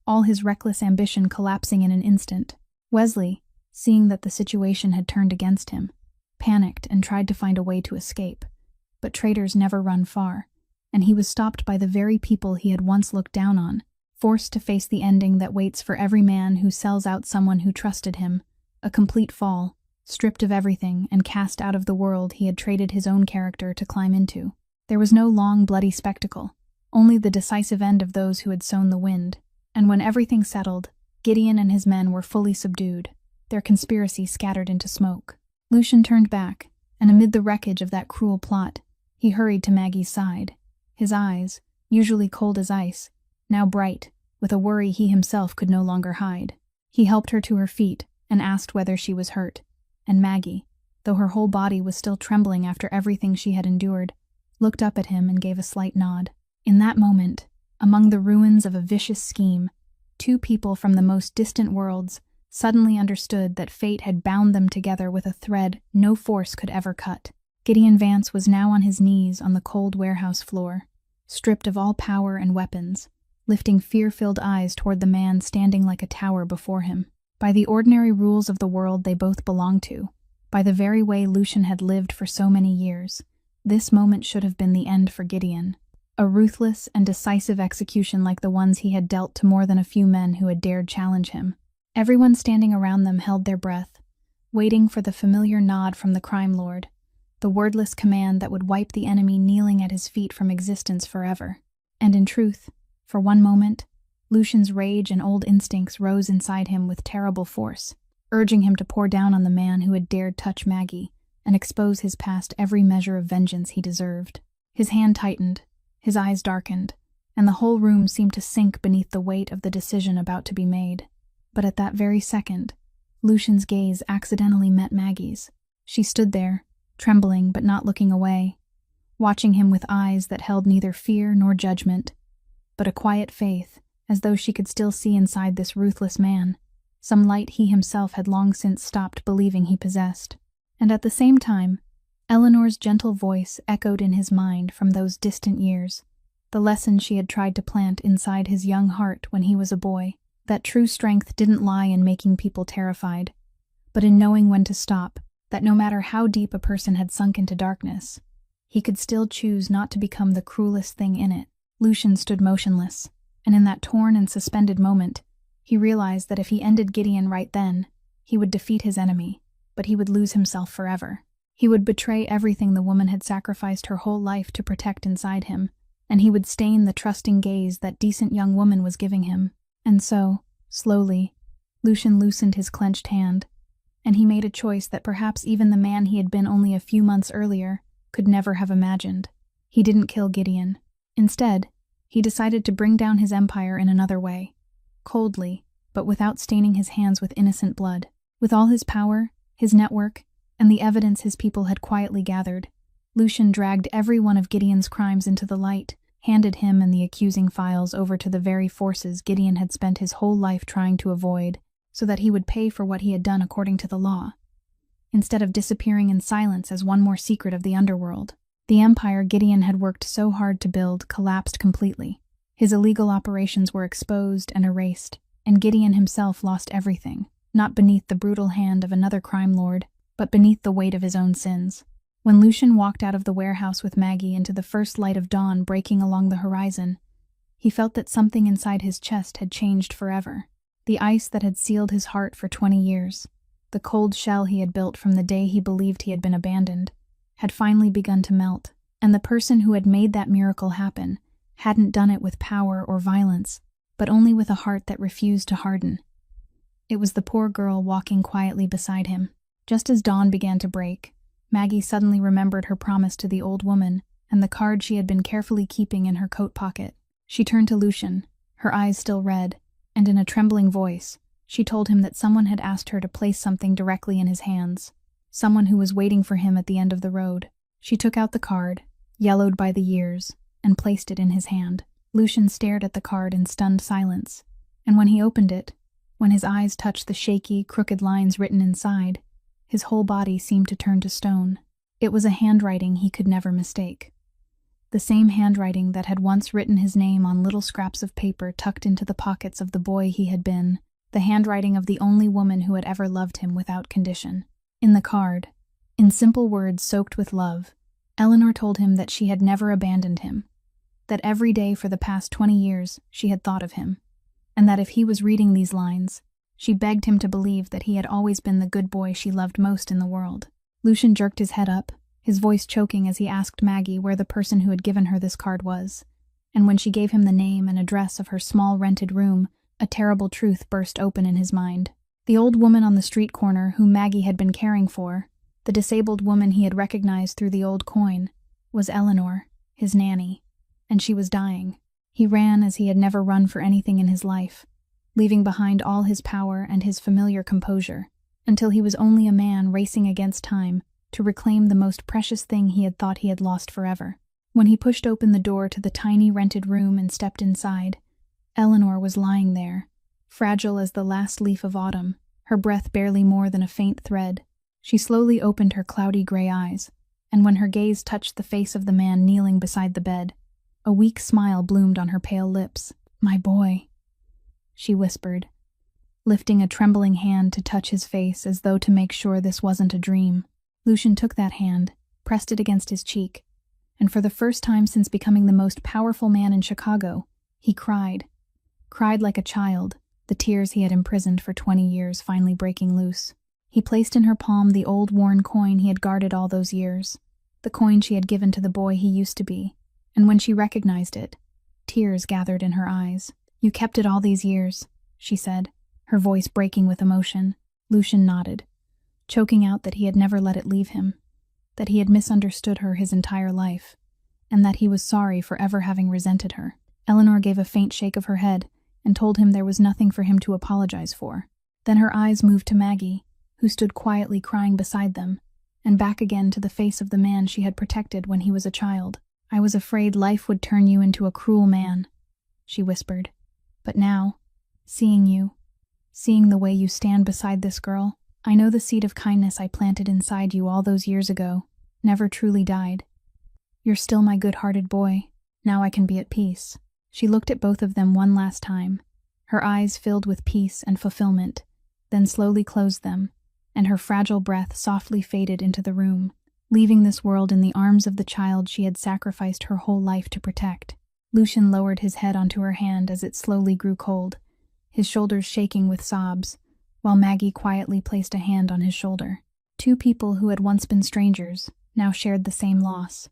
all his reckless ambition collapsing in an instant. Wesley, seeing that the situation had turned against him, panicked and tried to find a way to escape. But traitors never run far, and he was stopped by the very people he had once looked down on, forced to face the ending that waits for every man who sells out someone who trusted him, a complete fall, stripped of everything and cast out of the world he had traded his own character to climb into. There was no long, bloody spectacle, only the decisive end of those who had sown the wind, and when everything settled, Gideon and his men were fully subdued, their conspiracy scattered into smoke. Lucian turned back, and amid the wreckage of that cruel plot, he hurried to Maggie's side, his eyes, usually cold as ice, now bright, with a worry he himself could no longer hide. He helped her to her feet and asked whether she was hurt, and Maggie, though her whole body was still trembling after everything she had endured, looked up at him and gave a slight nod. In that moment, among the ruins of a vicious scheme, two people from the most distant worlds suddenly understood that fate had bound them together with a thread no force could ever cut. Gideon Vance was now on his knees on the cold warehouse floor, stripped of all power and weapons, lifting fear-filled eyes toward the man standing like a tower before him. By the ordinary rules of the world they both belonged to, by the very way Lucian had lived for so many years, this moment should have been the end for Gideon. A ruthless and decisive execution like the ones he had dealt to more than a few men who had dared challenge him. Everyone standing around them held their breath, waiting for the familiar nod from the crime lord, the wordless command that would wipe the enemy kneeling at his feet from existence forever. And in truth, for one moment, Lucian's rage and old instincts rose inside him with terrible force, urging him to pour down on the man who had dared touch Maggie and expose his past every measure of vengeance he deserved. His hand tightened, his eyes darkened, and the whole room seemed to sink beneath the weight of the decision about to be made. But at that very second, Lucian's gaze accidentally met Maggie's. She stood there, trembling but not looking away, watching him with eyes that held neither fear nor judgment, but a quiet faith as though she could still see inside this ruthless man, some light he himself had long since stopped believing he possessed. And at the same time, Eleanor's gentle voice echoed in his mind from those distant years, the lesson she had tried to plant inside his young heart when he was a boy, that true strength didn't lie in making people terrified, but in knowing when to stop, that no matter how deep a person had sunk into darkness, he could still choose not to become the cruelest thing in it. Lucian stood motionless, and in that torn and suspended moment, he realized that if he ended Gideon right then, he would defeat his enemy, but he would lose himself forever. He would betray everything the woman had sacrificed her whole life to protect inside him, and he would stain the trusting gaze that decent young woman was giving him. And so, slowly, Lucian loosened his clenched hand, and he made a choice that perhaps even the man he had been only a few months earlier could never have imagined. He didn't kill Gideon. Instead, he decided to bring down his empire in another way, coldly, but without staining his hands with innocent blood. With all his power, his network, and the evidence his people had quietly gathered, Lucian dragged every one of Gideon's crimes into the light, handed him and the accusing files over to the very forces Gideon had spent his whole life trying to avoid, so that he would pay for what he had done according to the law. Instead of disappearing in silence as one more secret of the underworld, the empire Gideon had worked so hard to build collapsed completely. His illegal operations were exposed and erased, and Gideon himself lost everything, not beneath the brutal hand of another crime lord, but beneath the weight of his own sins. When Lucian walked out of the warehouse with Maggie into the first light of dawn breaking along the horizon, he felt that something inside his chest had changed forever. The ice that had sealed his heart for 20 years, the cold shell he had built from the day he believed he had been abandoned, had finally begun to melt, and the person who had made that miracle happen hadn't done it with power or violence, but only with a heart that refused to harden. It was the poor girl walking quietly beside him. Just as dawn began to break, Maggie suddenly remembered her promise to the old woman and the card she had been carefully keeping in her coat pocket. She turned to Lucian, her eyes still red, and in a trembling voice, she told him that someone had asked her to place something directly in his hands, someone who was waiting for him at the end of the road. She took out the card, yellowed by the years, and placed it in his hand. Lucian stared at the card in stunned silence, and when he opened it, when his eyes touched the shaky, crooked lines written inside, his whole body seemed to turn to stone. It was a handwriting he could never mistake. The same handwriting that had once written his name on little scraps of paper tucked into the pockets of the boy he had been, the handwriting of the only woman who had ever loved him without condition. In the card, in simple words soaked with love, Eleanor told him that she had never abandoned him, that every day for the past 20 years she had thought of him, and that if he was reading these lines, she begged him to believe that he had always been the good boy she loved most in the world. Lucian jerked his head up, his voice choking as he asked Maggie where the person who had given her this card was, and when she gave him the name and address of her small rented room, a terrible truth burst open in his mind. The old woman on the street corner whom Maggie had been caring for, the disabled woman he had recognized through the old coin, was Eleanor, his nanny, and she was dying. He ran as he had never run for anything in his life, leaving behind all his power and his familiar composure, until he was only a man racing against time to reclaim the most precious thing he had thought he had lost forever. When he pushed open the door to the tiny rented room and stepped inside, Eleanor was lying there, fragile as the last leaf of autumn, her breath barely more than a faint thread. She slowly opened her cloudy gray eyes, and when her gaze touched the face of the man kneeling beside the bed, a weak smile bloomed on her pale lips. "My boy," she whispered, lifting a trembling hand to touch his face as though to make sure this wasn't a dream. Lucian took that hand, pressed it against his cheek, and for the first time since becoming the most powerful man in Chicago, he cried like a child, the tears he had imprisoned for 20 years finally breaking loose. He placed in her palm the old worn coin he had guarded all those years, the coin she had given to the boy he used to be, and when she recognized it, tears gathered in her eyes. "You kept it all these years," she said, her voice breaking with emotion. Lucian nodded, choking out that he had never let it leave him, that he had misunderstood her his entire life, and that he was sorry for ever having resented her. Eleanor gave a faint shake of her head and told him there was nothing for him to apologize for. Then her eyes moved to Maggie, who stood quietly crying beside them, and back again to the face of the man she had protected when he was a child. "I was afraid life would turn you into a cruel man," she whispered, But now, seeing you, seeing the way you stand beside this girl, I know the seed of kindness I planted inside you all those years ago never truly died. You're still my good-hearted boy. Now I can be at peace." She looked at both of them one last time, her eyes filled with peace and fulfillment, then slowly closed them, and her fragile breath softly faded into the room, leaving this world in the arms of the child she had sacrificed her whole life to protect. Lucian lowered his head onto her hand as it slowly grew cold, his shoulders shaking with sobs, while Maggie quietly placed a hand on his shoulder. Two people who had once been strangers now shared the same loss,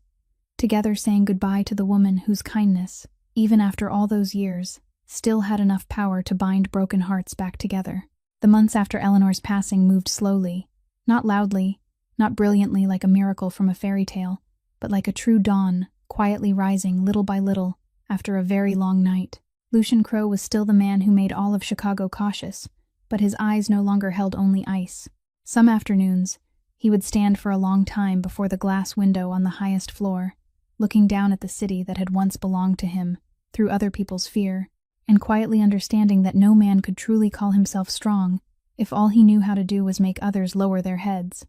together saying goodbye to the woman whose kindness, even after all those years, still had enough power to bind broken hearts back together. The months after Eleanor's passing moved slowly, not loudly, not brilliantly like a miracle from a fairy tale, but like a true dawn, quietly rising little by little after a very long night. Lucian Crowe was still the man who made all of Chicago cautious, but his eyes no longer held only ice. Some afternoons, he would stand for a long time before the glass window on the highest floor, looking down at the city that had once belonged to him, through other people's fear, and quietly understanding that no man could truly call himself strong if all he knew how to do was make others lower their heads.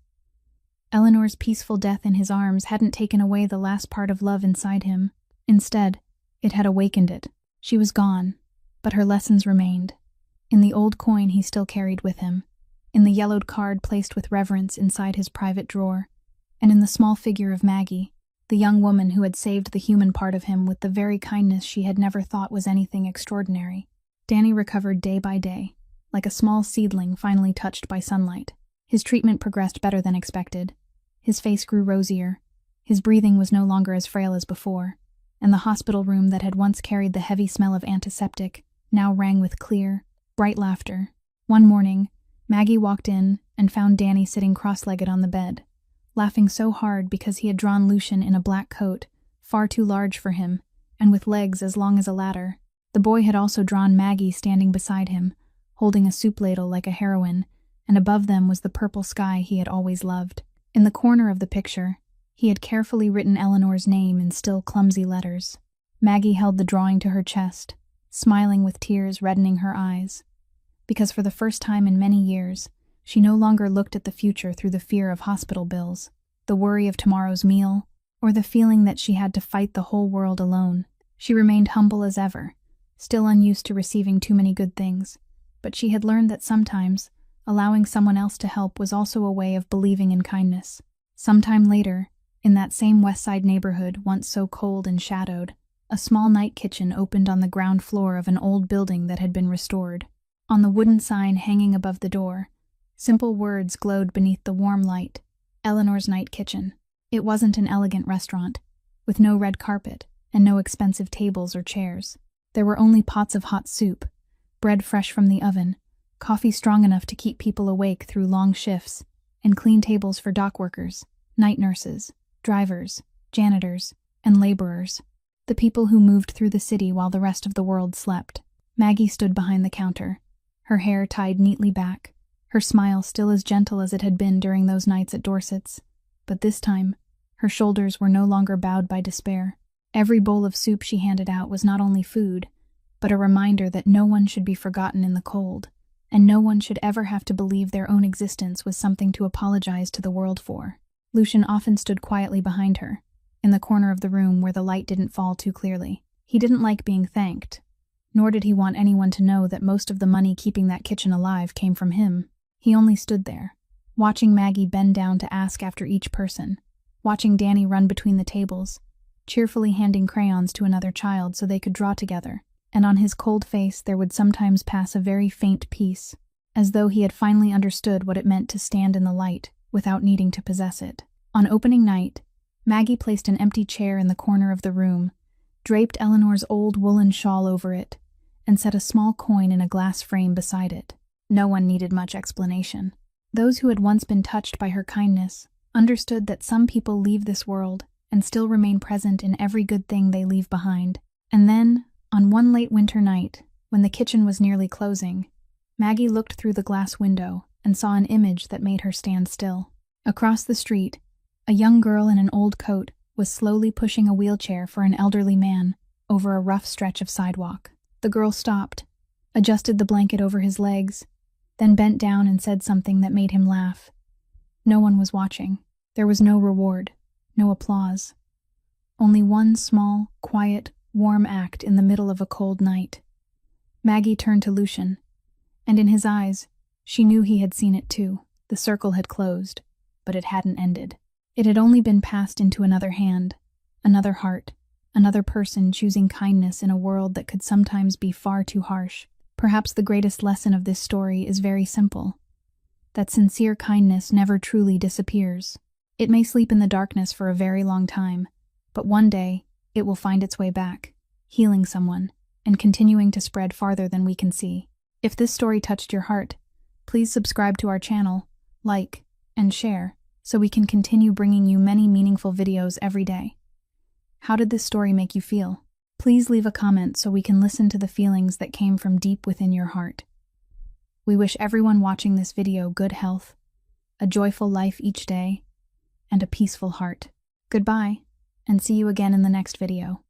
Eleanor's peaceful death in his arms hadn't taken away the last part of love inside him. Instead, it had awakened it. She was gone, but her lessons remained. In the old coin he still carried with him, in the yellowed card placed with reverence inside his private drawer, and in the small figure of Maggie, the young woman who had saved the human part of him with the very kindness she had never thought was anything extraordinary. Danny recovered day by day, like a small seedling finally touched by sunlight. His treatment progressed better than expected. His face grew rosier, his breathing was no longer as frail as before, and the hospital room that had once carried the heavy smell of antiseptic now rang with clear, bright laughter. One morning, Maggie walked in and found Danny sitting cross-legged on the bed, laughing so hard because he had drawn Lucian in a black coat, far too large for him, and with legs as long as a ladder. The boy had also drawn Maggie standing beside him, holding a soup ladle like a heroine, and above them was the purple sky he had always loved. In the corner of the picture, he had carefully written Eleanor's name in still clumsy letters. Maggie held the drawing to her chest, smiling with tears reddening her eyes, because for the first time in many years, she no longer looked at the future through the fear of hospital bills, the worry of tomorrow's meal, or the feeling that she had to fight the whole world alone. She remained humble as ever, still unused to receiving too many good things, but she had learned that sometimes allowing someone else to help was also a way of believing in kindness. Sometime later, in that same West Side neighborhood once so cold and shadowed, a small night kitchen opened on the ground floor of an old building that had been restored. On the wooden sign hanging above the door, simple words glowed beneath the warm light: Eleanor's Night Kitchen. It wasn't an elegant restaurant, with no red carpet and no expensive tables or chairs. There were only pots of hot soup, bread fresh from the oven, coffee strong enough to keep people awake through long shifts, and clean tables for dock workers, night nurses, drivers, janitors, and laborers, the people who moved through the city while the rest of the world slept. Maggie stood behind the counter, her hair tied neatly back, her smile still as gentle as it had been during those nights at Dorset's, but this time, her shoulders were no longer bowed by despair. Every bowl of soup she handed out was not only food, but a reminder that no one should be forgotten in the cold, and no one should ever have to believe their own existence was something to apologize to the world for. Lucian often stood quietly behind her, in the corner of the room where the light didn't fall too clearly. He didn't like being thanked, nor did he want anyone to know that most of the money keeping that kitchen alive came from him. He only stood there, watching Maggie bend down to ask after each person, watching Danny run between the tables, cheerfully handing crayons to another child so they could draw together, and on his cold face there would sometimes pass a very faint peace, as though he had finally understood what it meant to stand in the light without needing to possess it. On opening night, Maggie placed an empty chair in the corner of the room, draped Eleanor's old woolen shawl over it, and set a small coin in a glass frame beside it. No one needed much explanation. Those who had once been touched by her kindness understood that some people leave this world and still remain present in every good thing they leave behind. And then, on one late winter night, when the kitchen was nearly closing, Maggie looked through the glass window and saw an image that made her stand still. Across the street, a young girl in an old coat was slowly pushing a wheelchair for an elderly man over a rough stretch of sidewalk. The girl stopped, adjusted the blanket over his legs, then bent down and said something that made him laugh. No one was watching. There was no reward, no applause. Only one small, quiet, warm act in the middle of a cold night. Maggie turned to Lucian, and in his eyes, she knew he had seen it too. The circle had closed, but it hadn't ended. It had only been passed into another hand, another heart, another person choosing kindness in a world that could sometimes be far too harsh. Perhaps the greatest lesson of this story is very simple: that sincere kindness never truly disappears. It may sleep in the darkness for a very long time, but one day it will find its way back, healing someone, and continuing to spread farther than we can see. If this story touched your heart, please subscribe to our channel, like, and share, so we can continue bringing you many meaningful videos every day. How did this story make you feel? Please leave a comment so we can listen to the feelings that came from deep within your heart. We wish everyone watching this video good health, a joyful life each day, and a peaceful heart. Goodbye, and see you again in the next video.